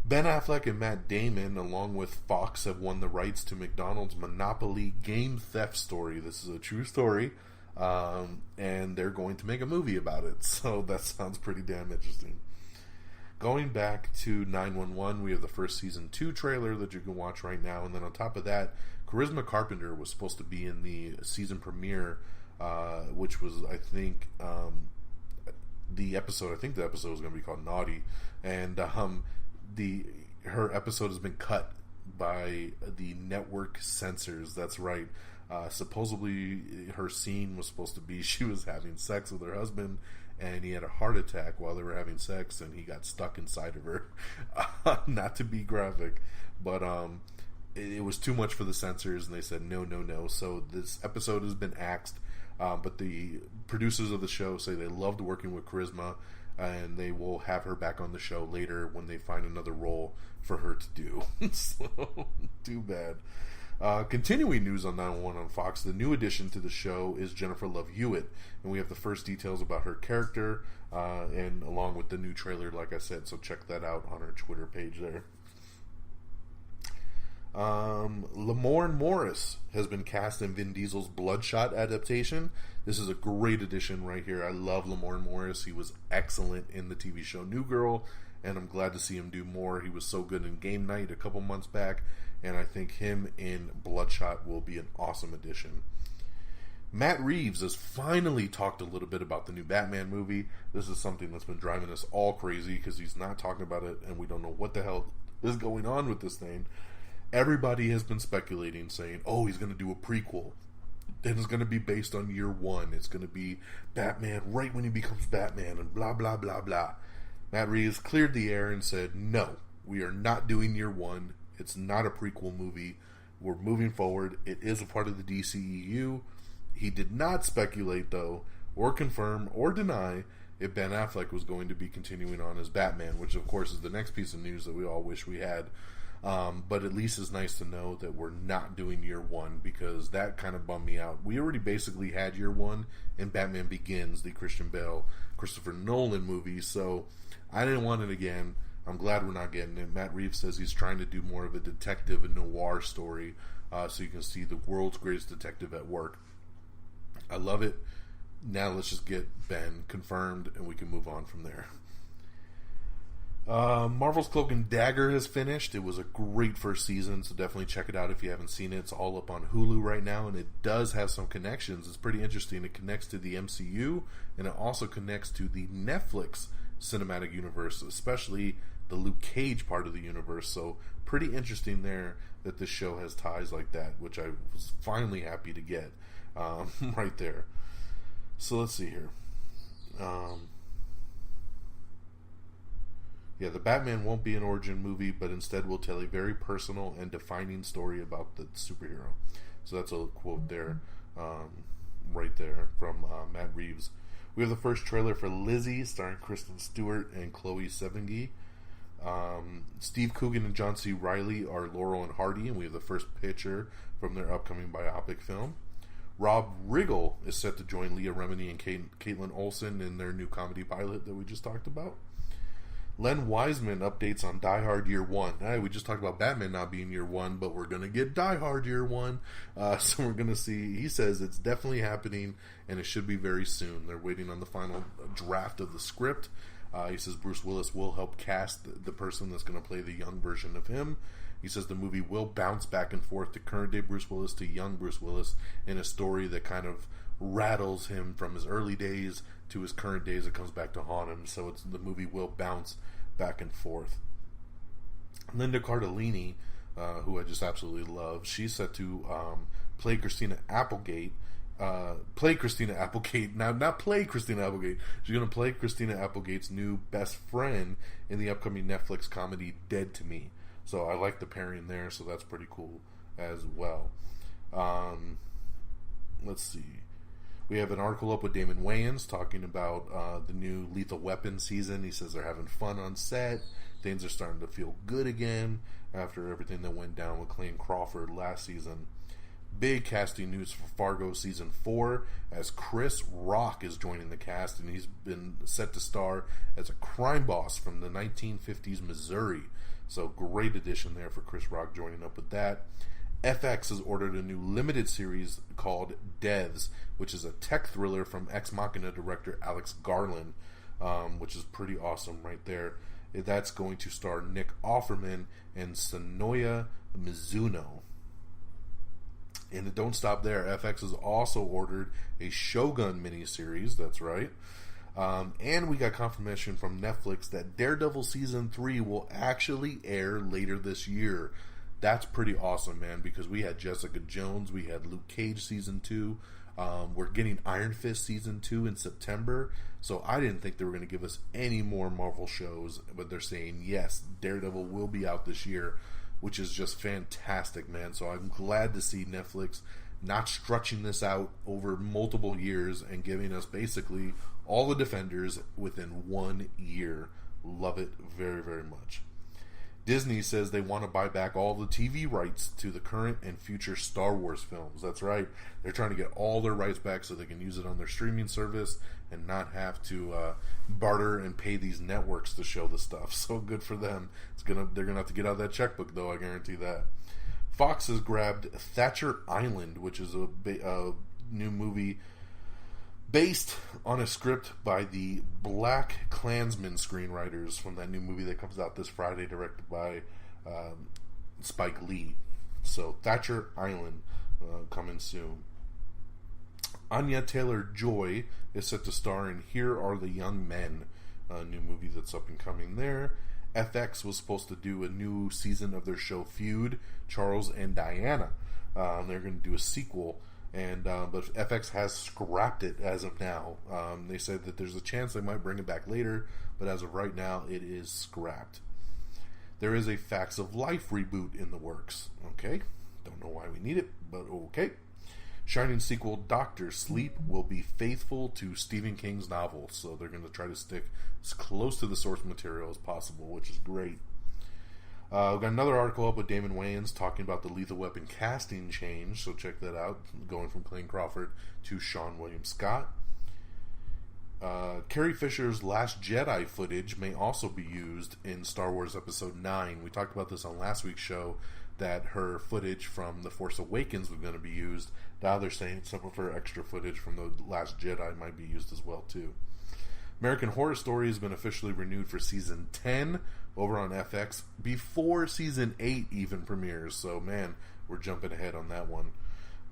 Ben Affleck and Matt Damon, along with Fox, have won the rights to McDonald's Monopoly game theft story. This is a true story. And they're going to make a movie about it, so that sounds pretty damn interesting. Going back to 911, we have the first season 2 trailer that you can watch right now, and then on top of that, Charisma Carpenter was supposed to be in the season premiere, which was, I think, the episode was going to be called Naughty, and her episode has been cut by the network censors. That's right. Supposedly her scene was supposed to be she was having sex with her husband, and he had a heart attack while they were having sex, and he got stuck inside of her. Not to be graphic, but it was too much for the censors, and they said no. So this episode has been axed, but the producers of the show say they loved working with Charisma, and they will have her back on the show later when they find another role for her to do. So, too bad. Continuing news on 911 on Fox, the new addition to the show is Jennifer Love Hewitt, and we have the first details about her character, and along with the new trailer, like I said, so check that out on her Twitter page there. Lamorne Morris has been cast in Vin Diesel's Bloodshot adaptation. This is a great addition right here. I love Lamorne Morris. He was excellent in the TV show New Girl, and I'm glad to see him do more. He was so good in Game Night a couple months back, and I think him in Bloodshot will be an awesome addition. Matt Reeves has finally talked a little bit about the new Batman movie. This is something that's been driving us all crazy because he's not talking about it, and we don't know what the hell is going on with this thing. Everybody has been speculating, saying, oh, he's going to do a prequel. Then it's going to be based on year 1. It's going to be Batman right when he becomes Batman, and blah, blah, blah, blah. Matt Reeves cleared the air and said, no, we are not doing year 1. It's not a prequel movie. We're moving forward. It is a part of the DCEU. He did not speculate, though, or confirm, or deny if Ben Affleck was going to be continuing on as Batman, which, of course, is the next piece of news that we all wish we had. But at least it's nice to know that we're not doing year 1, because that kind of bummed me out. We already basically had year 1 in Batman Begins, the Christian Bale, Christopher Nolan movie, so I didn't want it again. I'm glad we're not getting it. Matt Reeves says he's trying to do more of a detective and noir story, so you can see the world's greatest detective at work. I love it. Now let's just get Ben confirmed, and we can move on from there. Marvel's Cloak and Dagger has finished. It was a great first season, so definitely check it out if you haven't seen it. It's all up on Hulu right now, and it does have some connections. It's pretty interesting. It connects to the MCU, and it also connects to the Netflix cinematic universe, especially the Luke Cage part of the universe. So pretty interesting there that this show has ties like that, which I was finally happy to get right there. So let's see here. Yeah, the Batman won't be an origin movie, but instead will tell a very personal and defining story about the superhero. So that's a quote there, right there from Matt Reeves. We have the first trailer for Lizzie, starring Kristen Stewart and Chloe Sevigny. Steve Coogan and John C. Reilly are Laurel and Hardy, and we have the first picture from their upcoming biopic film. Rob Riggle is set to join Leah Remini and Caitlin Olsen in their new comedy pilot that we just talked about. Len Wiseman updates on Die Hard Year 1. Hey, we just talked about Batman not being Year 1, but we're going to get Die Hard Year 1. So we're going to see, he says it's definitely happening, and it should be very soon. They're waiting on the final draft of the script. He says Bruce Willis will help cast the person that's going to play the young version of him. He says the movie will bounce back and forth to current-day Bruce Willis to young Bruce Willis in a story that kind of rattles him from his early days to his current days. It comes back to haunt him. So the movie will bounce back and forth. Linda Cardellini, who I just absolutely love, she's set to play Christina Applegate. Play Christina Applegate. Now, not play Christina Applegate. She's going to play Christina Applegate's new best friend in the upcoming Netflix comedy Dead to Me. So I like the pairing there, so that's pretty cool as well. Let's see. We have an article up with Damon Wayans talking about the new Lethal Weapon season. He says they're having fun on set. Things are starting to feel good again after everything that went down with Clayton Crawford last season. Big casting news for Fargo Season 4, as Chris Rock is joining the cast, and he's been set to star as a crime boss from the 1950s Missouri. So great addition there for Chris Rock joining up with that. FX has ordered a new limited series called Devs, which is a tech thriller from Ex Machina director Alex Garland, which is pretty awesome right there. That's going to star Nick Offerman and Sonoya Mizuno. And it don't stop there. FX has also ordered a Shogun miniseries. That's right. And we got confirmation from Netflix that Daredevil Season 3 will actually air later this year. That's pretty awesome, man, because we had Jessica Jones, we had Luke Cage Season 2. We're getting Iron Fist Season 2 in September. So I didn't think they were going to give us any more Marvel shows, but they're saying, yes, Daredevil will be out this year, which is just fantastic, man. So I'm glad to see Netflix not stretching this out over multiple years and giving us basically all the Defenders within 1 year. Love it very, very much. Disney says they want to buy back all the TV rights to the current and future Star Wars films. That's right. They're trying to get all their rights back so they can use it on their streaming service and not have to barter and pay these networks to show the stuff. So good for them. They're gonna have to get out of that checkbook, though. I guarantee that. Fox has grabbed Thatcher Island, which is a new movie based on a script by the Black Klansman screenwriters from that new movie that comes out this Friday, directed by Spike Lee. So Thatcher Island coming soon. Anya Taylor-Joy is set to star in Here Are the Young Men, a new movie that's up and coming there. FX was supposed to do a new season of their show Feud, Charles and Diana. They're going to do a sequel, but FX has scrapped it as of now. They said that there's a chance they might bring it back later, but as of right now, it is scrapped. There is a Facts of Life reboot in the works. Okay, don't know why we need it, but okay. Shining sequel Dr. Sleep will be faithful to Stephen King's novel, so they're going to try to stick as close to the source material as possible, which is great. We've got another article up with Damon Wayans talking about the Lethal Weapon casting change, so check that out, going from Clayton Crawford to Sean William Scott. Carrie Fisher's Last Jedi footage may also be used in Star Wars Episode 9. We talked about this on last week's show, that her footage from The Force Awakens was going to be used. Now they're saying some of her extra footage from The Last Jedi might be used as well, too. American Horror Story has been officially renewed for Season 10 over on FX before Season 8 even premieres. So, man, we're jumping ahead on that one.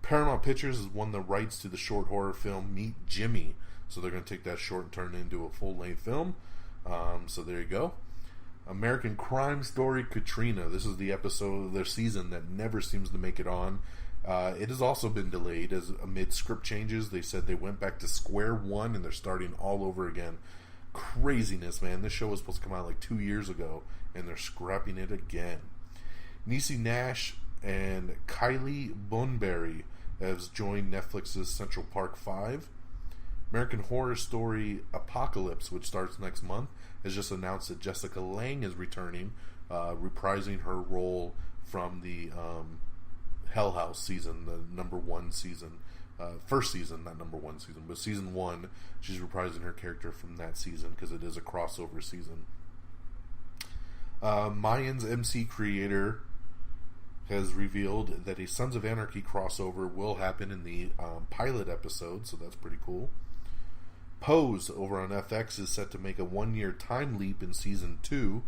Paramount Pictures has won the rights to the short horror film Meet Jimmy. So they're going to take that short and turn it into a full-length film. So there you go. American Crime Story Katrina. This is the episode of their season that never seems to make it on. It has also been delayed as amid script changes. They said they went back to square one and they're starting all over again. Craziness, man. This show was supposed to come out like 2 years ago and they're scrapping it again. Niecy Nash and Kylie Bunbury has joined Netflix's Central Park 5. American Horror Story Apocalypse, which starts next month, has just announced that Jessica Lange is returning, reprising her role from the Hell House season, the number one season. First season, not number one season, but season 1. She's reprising her character from that season because it is a crossover season. Mayans MC creator has revealed that a Sons of Anarchy crossover will happen in the pilot episode, so that's pretty cool. Pose over on FX is set to make a 1-year time leap in Season 2,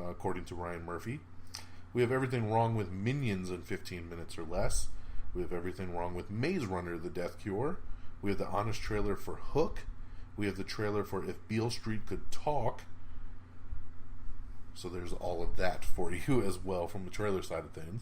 according to Ryan Murphy. We have everything wrong with Minions in 15 minutes or less. We have everything wrong with Maze Runner, The Death Cure. We have the honest trailer for Hook. We have the trailer for If Beale Street Could Talk. So there's all of that for you as well from the trailer side of things.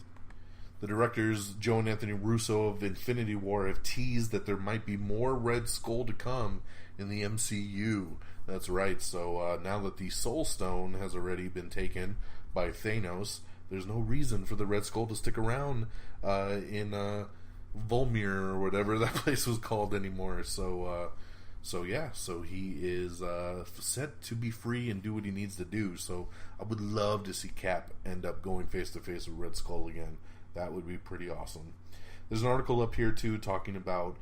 The directors, Joe and Anthony Russo of Infinity War, have teased that there might be more Red Skull to come in the MCU. That's right. So now that the Soul Stone has already been taken by Thanos, there's no reason for the Red Skull to stick around in Volmir or whatever that place was called anymore. So he is set to be free and do what he needs to do. So I would love to see Cap end up going face to face with Red Skull again. That would be pretty awesome. There's an article up here too talking about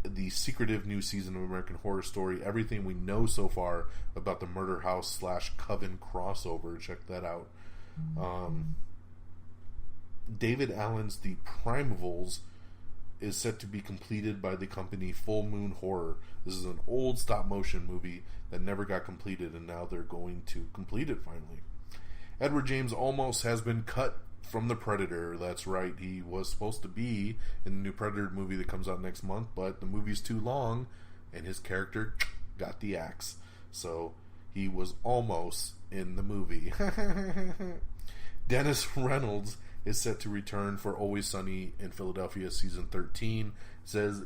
the secretive new season of American Horror Story. Everything we know so far about the Murder House / Coven crossover. Check that out. David Allen's The Primevals is set to be completed by the company Full Moon Horror. This is an old stop motion movie that never got completed, and now they're going to complete it finally. Edward James Olmos has been cut from The Predator. That's right, he was supposed to be in the new Predator movie that comes out next month, but the movie's too long and his character got the axe, so he was almost in the movie. Dennis Reynolds is set to return for Always Sunny in Philadelphia season 13. It says,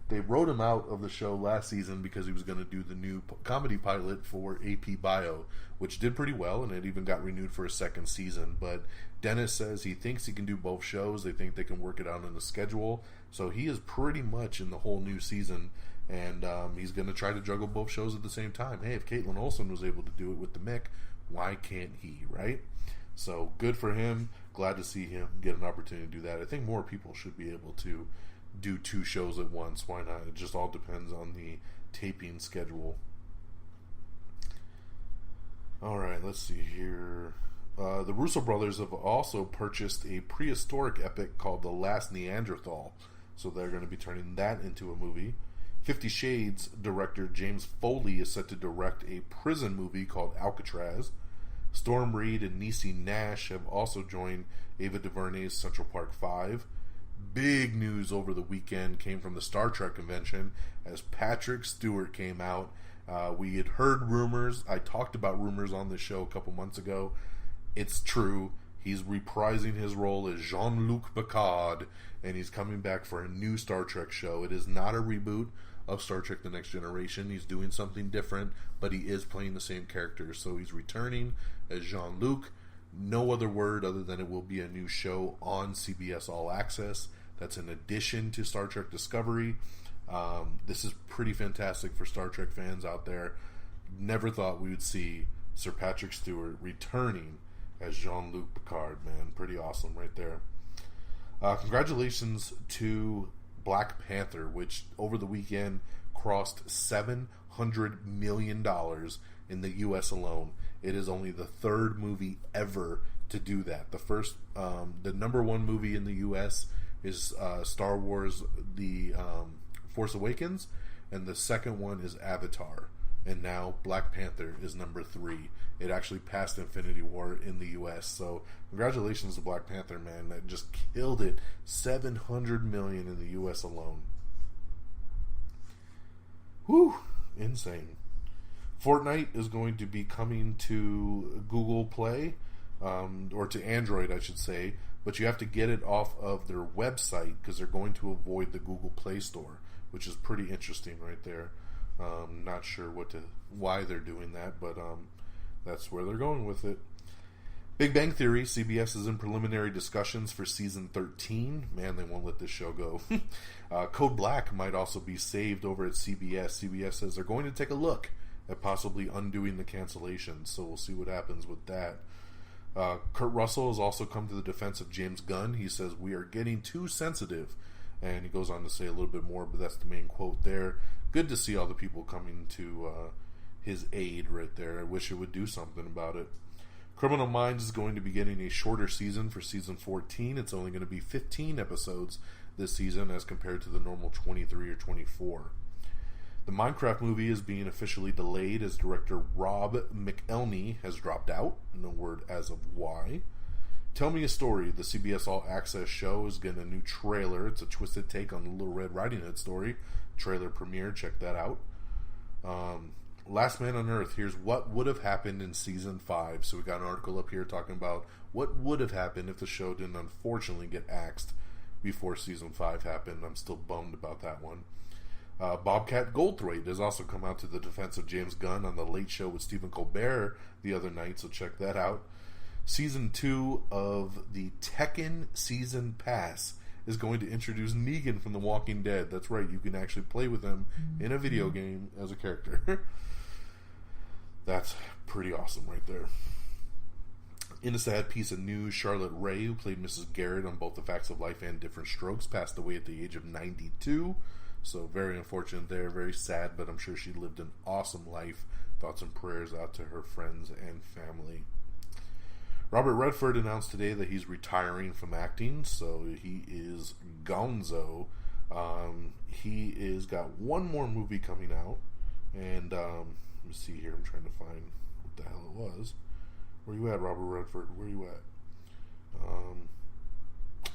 they wrote him out of the show last season because he was going to do the new comedy pilot for AP Bio, which did pretty well, and it even got renewed for a second season. But Dennis says he thinks he can do both shows. They think they can work it out in the schedule. So he is pretty much in the whole new season, and he's going to try to juggle both shows at the same time. Hey, if Caitlin Olsen was able to do it with the Mick, why can't he, right? So good for him. Glad to see him get an opportunity to do that. I think more people should be able to do 2 shows at once. Why not? It just all depends on the taping schedule. Alright, let's see here. The Russo brothers have also purchased a prehistoric epic called The Last Neanderthal. So they're going to be turning that into a movie. 50 Shades director James Foley is set to direct a prison movie called Alcatraz. Storm Reed and Niecy Nash have also joined Ava DuVernay's Central Park 5. Big news over the weekend came from the Star Trek convention as Patrick Stewart came out. We had heard rumors. I talked about rumors on the show a couple months ago. It's true. He's reprising his role as Jean-Luc Picard, and he's coming back for a new Star Trek show. It is not a reboot of Star Trek The Next Generation. He's doing something different, but he is playing the same character. So he's returning as Jean-Luc. No other word other than it will be a new show on CBS All Access. That's an addition to Star Trek Discovery. This is pretty fantastic for Star Trek fans out there. Never thought we would see Sir Patrick Stewart returning as Jean-Luc Picard, man. Pretty awesome right there. Congratulations to Black Panther, which over the weekend crossed $700 million in the U.S. alone. It is only the 3rd movie ever to do that. The first, the number 1 movie in the U.S. is Star Wars The Force Awakens, and the second one is Avatar. And now Black Panther is number 3. It actually passed Infinity War in the U.S. So congratulations to Black Panther, man. That just killed it. $700 million in the U.S. alone. Whew. Insane. Fortnite is going to be coming to Google Play, or to Android, I should say. But you have to get it off of their website because they're going to avoid the Google Play Store, which is pretty interesting right there. Not sure why they're doing that, but that's where they're going with it. Big Bang Theory, CBS is in preliminary discussions for season 13. Man, they won't let this show go. Code Black might also be saved over at CBS. CBS says they're going to take a look at possibly undoing the cancellations, so we'll see what happens with that. Kurt Russell has also come to the defense of James Gunn. He says, "We are getting too sensitive." And he goes on to say a little bit more, but that's the main quote there. Good to see all the people coming to his aid right there. I wish it would do something about it. Criminal Minds is going to be getting a shorter season for season 14. It's only going to be 15 episodes this season as compared to the normal 23 or 24. The Minecraft movie is being officially delayed as director Rob McElhenney has dropped out. No word as of why. Tell Me a Story, the CBS All Access show, is getting a new trailer. It's a twisted take on the Little Red Riding Hood story. Trailer premiere, check that out. Last Man on Earth, here's what would have happened in season 5. So we got an article up here talking about what would have happened if the show didn't unfortunately get axed before season 5 happened. I'm still bummed about that one. Bobcat Goldthwait has also come out to the defense of James Gunn on The Late Show with Stephen Colbert the other night, so check that out. Season 2 of the Tekken Season Pass is going to introduce Negan from The Walking Dead. That's right, you can actually play with him in a video game as a character. That's pretty awesome right there. In a sad piece of news, Charlotte Rae, who played Mrs. Garrett on both The Facts of Life and Different Strokes, passed away at the age of 92. So very unfortunate there, very sad, but I'm sure she lived an awesome life. Thoughts and prayers out to her friends and family. Robert Redford announced today that he's retiring from acting, so he is gonzo. He is got one more movie coming out, and let me see here, I'm trying to find what the hell it was. Where you at, Robert Redford? Where you at?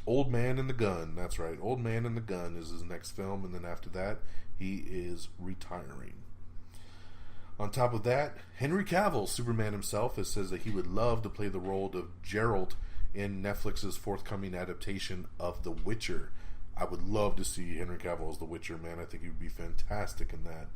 Old Man and the Gun. That's right. Old Man and the Gun is his next film, and then after that, he is retiring. On top of that, Henry Cavill, Superman himself, has says that he would love to play the role of Geralt in Netflix's forthcoming adaptation of The Witcher. I would love to see Henry Cavill as The Witcher, man. I think he would be fantastic in that.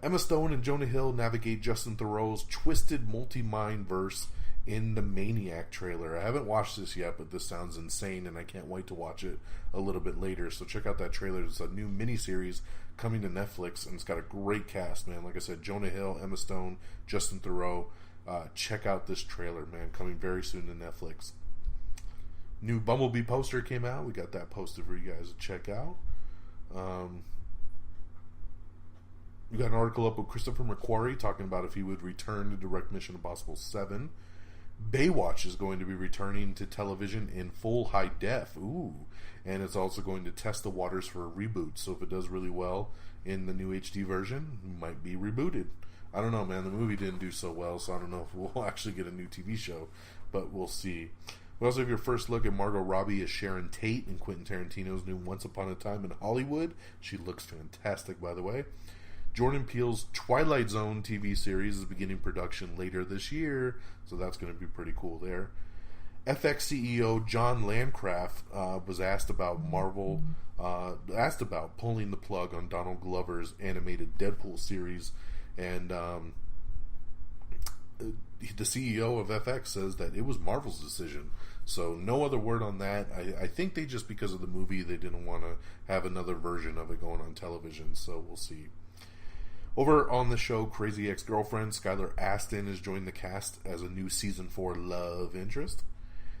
Emma Stone and Jonah Hill navigate Justin Theroux's twisted multi-mind verse in the Maniac trailer. I haven't watched this yet, but this sounds insane, and I can't wait to watch it a little bit later. So check out that trailer. It's a new miniseries coming to Netflix, and it's got a great cast, man. Like I said, Jonah Hill, Emma Stone, Justin Theroux. Check out this trailer, man. Coming very soon to Netflix. New Bumblebee poster came out. We got that posted for you guys to check out. We got an article up with Christopher McQuarrie talking about if he would return to direct Mission Impossible 7. Baywatch is going to be returning to television in full high def. Ooh. And it's also going to test the waters for a reboot. So if it does really well in the new HD version, it might be rebooted. I don't know, man. The movie didn't do so well, so I don't know if we'll actually get a new TV show. But we'll see. We also have your first look at Margot Robbie as Sharon Tate in Quentin Tarantino's new Once Upon a Time in Hollywood. She looks fantastic, by the way. Jordan Peele's Twilight Zone TV series is beginning production later this year, so that's going to be pretty cool there. FX CEO John Landgraf was asked about pulling the plug on Donald Glover's animated Deadpool series, and the CEO of FX says that it was Marvel's decision. So no other word on that. I think they just, because of the movie, they didn't want to have another version of it going on television, so we'll see. Over on the show Crazy Ex-Girlfriend, Skylar Astin has joined the cast as a new Season 4 love interest.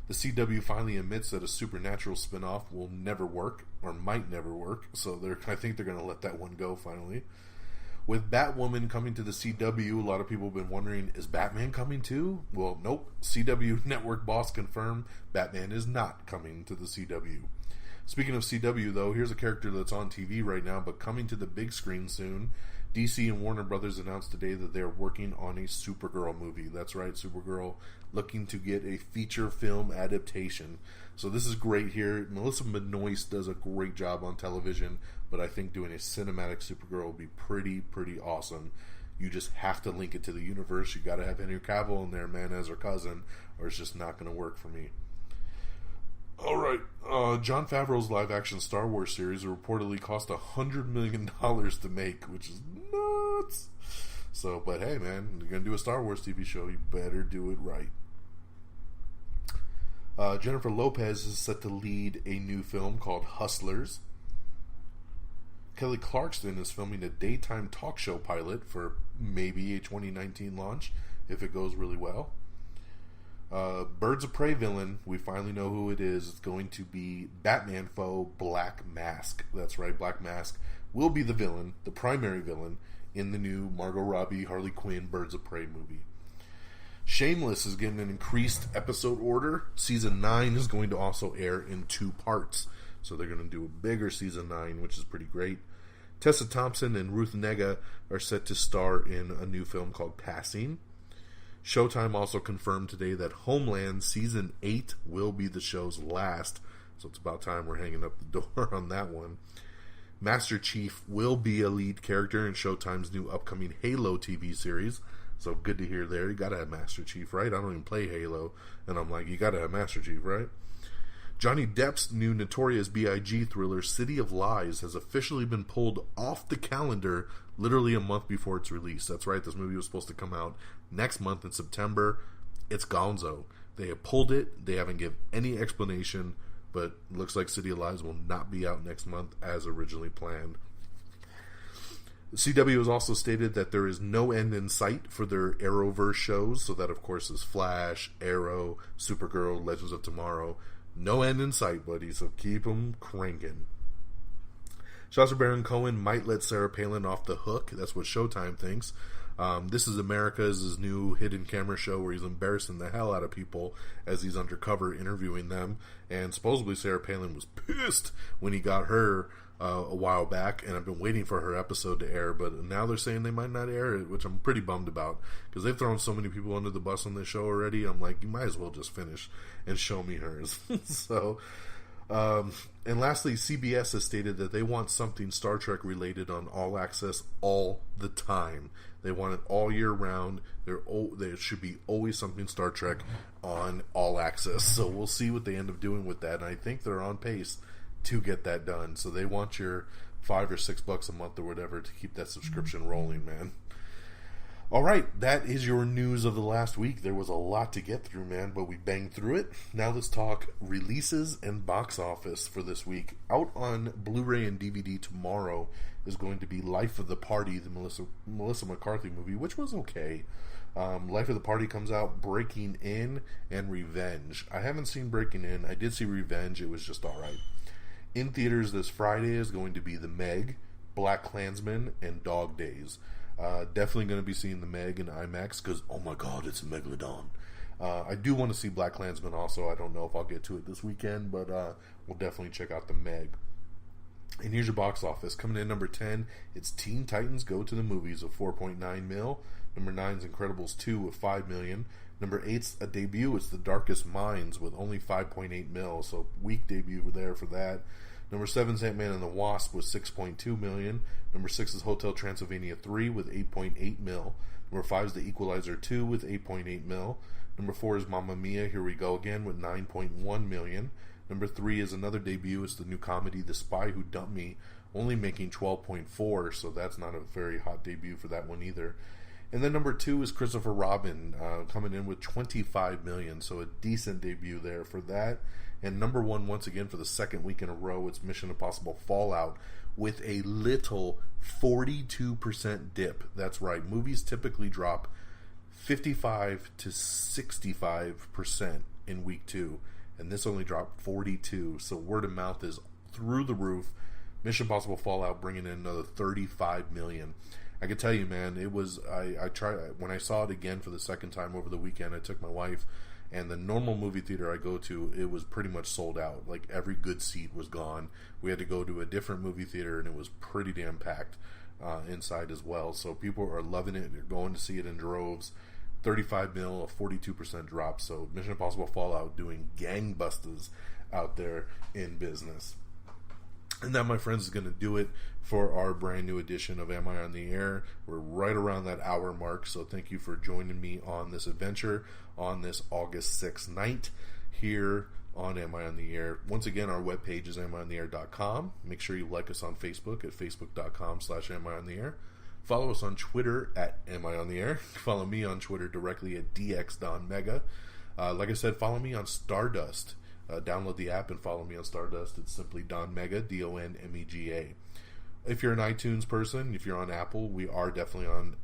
The CW finally admits that a Supernatural spinoff will never work, or might never work, so I think they're going to let that one go finally. With Batwoman coming to the CW, a lot of people have been wondering, is Batman coming too? Well, nope. CW network boss confirmed Batman is not coming to the CW. Speaking of CW, though, here's a character that's on TV right now, but coming to the big screen soon. DC and Warner Brothers announced today that they're working on a Supergirl movie. That's right, Supergirl looking to get a feature film adaptation. So this is great here. Melissa Benoist does a great job on television, but I think doing a cinematic Supergirl will be pretty awesome. You just have to link it to the universe. You got to have Henry Cavill in there, man, as her cousin, or it's just not going to work for me. Alright, Jon Favreau's live-action Star Wars series reportedly cost $100 million to make, which is nuts. So, but hey, man, you're going to do a Star Wars TV show, you better do it right. Jennifer Lopez is set to lead a new film called Hustlers. Kelly Clarkson is filming a daytime talk show pilot for maybe a 2019 launch, if it goes really well. Birds of Prey villain, we finally know who it is. It's going to be Batman foe Black Mask. That's right, Black Mask will be the villain, the primary villain, in the new Margot Robbie, Harley Quinn, Birds of Prey movie. Shameless is getting an increased episode order. Season 9 is going to also air in 2 parts. So they're going to do a bigger Season 9, which is pretty great. Tessa Thompson and Ruth Negga are set to star in a new film called Passing. Showtime also confirmed today that Homeland Season 8 will be the show's last, so it's about time we're hanging up the door on that one. Master Chief will be a lead character in Showtime's new upcoming Halo TV series, so good to hear there. You gotta have Master Chief, right? I don't even play Halo, and I'm like, you gotta have Master Chief, right? Johnny Depp's new Notorious B.I.G. thriller City of Lies has officially been pulled off the calendar literally a month before its release. That's right, this movie was supposed to come out next month in September. It's gonzo. They have pulled it. They haven't given any explanation but looks like City of Lies will not be out next month as originally planned. The CW has also stated that there is no end in sight for their Arrowverse shows, so that of course is Flash, Arrow, Supergirl, Legends of Tomorrow. No end in sight, buddy, so keep them cranking. Sacha Baron Cohen might let Sarah Palin off the hook. That's what Showtime thinks. This is America is his new hidden camera show where he's embarrassing the hell out of people as he's undercover interviewing them. And supposedly Sarah Palin was pissed when he got her a while back, and I've been waiting for her episode to air, but now they're saying they might not air it, which I'm pretty bummed about, because they've thrown so many people under the bus on this show already. I'm like, you might as well just finish and show me hers. So, and lastly, CBS has stated that they want something Star Trek related on All Access all the time. They want it all year round. There should be always something Star Trek on All Access. So we'll see what they end up doing with that, and I think they're on pace to get that done. So they want your $5 or $6 a month or whatever to keep that subscription rolling, man. All right, that is your news of the last week. There was a lot to get through, man, but we banged through it. Now let's talk releases and box office for this week. Out on Blu-ray and DVD tomorrow is going to be Life of the Party, the Melissa McCarthy movie, which was okay. Life of the Party comes out, Breaking In, and Revenge. I haven't seen Breaking In. I did see Revenge. It was just alright. In theaters this Friday is going to be The Meg, Black Klansman, and Dog Days. Definitely going to be seeing The Meg in IMAX because, oh my god, it's a Megalodon. I do want to see Black Klansman also. I don't know if I'll get to it this weekend, but we'll definitely check out The Meg. And here's your box office. Coming in number 10, it's Teen Titans Go to the Movies with 4.9 mil. Number 9 is Incredibles 2 with 5 million. Number 8's a debut. It's The Darkest Minds with only 5.8 mil. So weak debut there for that. Number 7 is Ant-Man and the Wasp with 6.2 million. Number 6 is Hotel Transylvania 3 with 8.8 mil. Number 5 is The Equalizer 2 with 8.8 mil. Number 4 is Mamma Mia, Here We Go Again with 9.1 million. Number 3 is another debut. It's the new comedy The Spy Who Dumped Me, only making 12.4, so that's not a very hot debut for that one either. And then number 2 is Christopher Robin, coming in with 25 million, so a decent debut there for that. And number 1, once again, for the second week in a row, it's Mission Impossible Fallout with a little 42% dip. That's right, movies typically drop 55 to 65% in week 2, and this only dropped 42, so word of mouth is through the roof. Mission Impossible Fallout bringing in another 35 million. I can tell you, man, it was, I tried, when I saw it again for the second time over the weekend, I took my wife, and the normal movie theater I go to, it was pretty much sold out. Like, every good seat was gone. We had to go to a different movie theater, and it was pretty damn packed inside as well. So people are loving it. They're going to see it in droves. 35 mil, a 42% drop. So Mission Impossible Fallout doing gangbusters out there in business. And that, my friends, is going to do it for our brand new edition of Am I on the Air? We're right around that hour mark, so thank you for joining me on this adventure on this August 6th night here on Am I on the Air. Once again, our webpage is amionntheair.com. Make sure you like us on Facebook at facebook.com/amionntheair. Follow us on Twitter at Am I on the Air. Follow me on Twitter directly at DXDonMega. Like I said, follow me on Stardust. Download the app and follow me on Stardust. It's simply Don Mega, DONMEGA. If you're an iTunes person, if you're on Apple, we are definitely on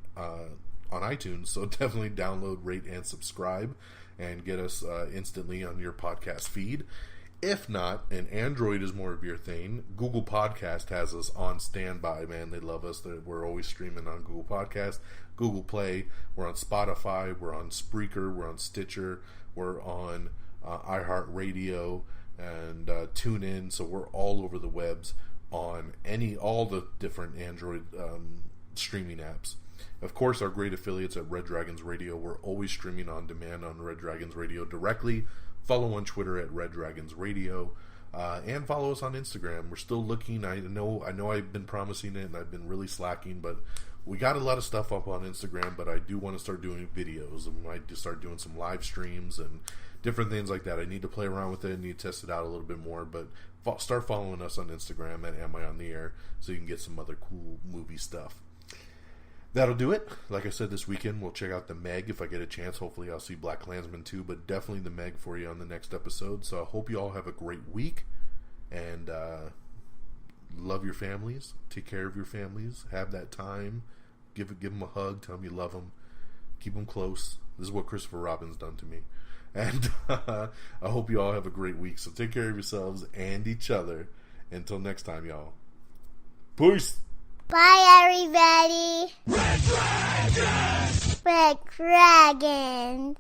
iTunes, so definitely download, rate, and subscribe, and get us instantly on your podcast feed. If not, and Android is more of your thing, Google Podcast has us on standby, man. They love us. We're always streaming on Google Podcast, Google Play. We're on Spotify. We're on Spreaker. We're on Stitcher. We're on iHeartRadio and TuneIn, so we're all over the webs on all the different Android streaming apps. Of course, our great affiliates at Red Dragons Radio, we're always streaming on demand on Red Dragons Radio directly. Follow on Twitter at Red Dragons Radio, and follow us on Instagram. We're still looking. I know I've been promising it, and I've been really slacking, but we got a lot of stuff up on Instagram, but I do want to start doing videos. I might just start doing some live streams and different things like that. I need to play around with it. I need to test it out a little bit more, but start following us on Instagram at Am I on the Air so you can get some other cool movie stuff. That'll do it. Like I said, this weekend we'll check out The Meg if I get a chance. Hopefully I'll see Black Klansman too, but definitely The Meg for you on the next episode. So I hope you all have a great week, and love your families. Take care of your families. Have that time. Give them a hug. Tell them you love them. Keep them close. This is what Christopher Robin's done to me. And I hope you all have a great week. So take care of yourselves and each other. Until next time, y'all. Peace. Bye, everybody. Red Dragon! Red Dragon.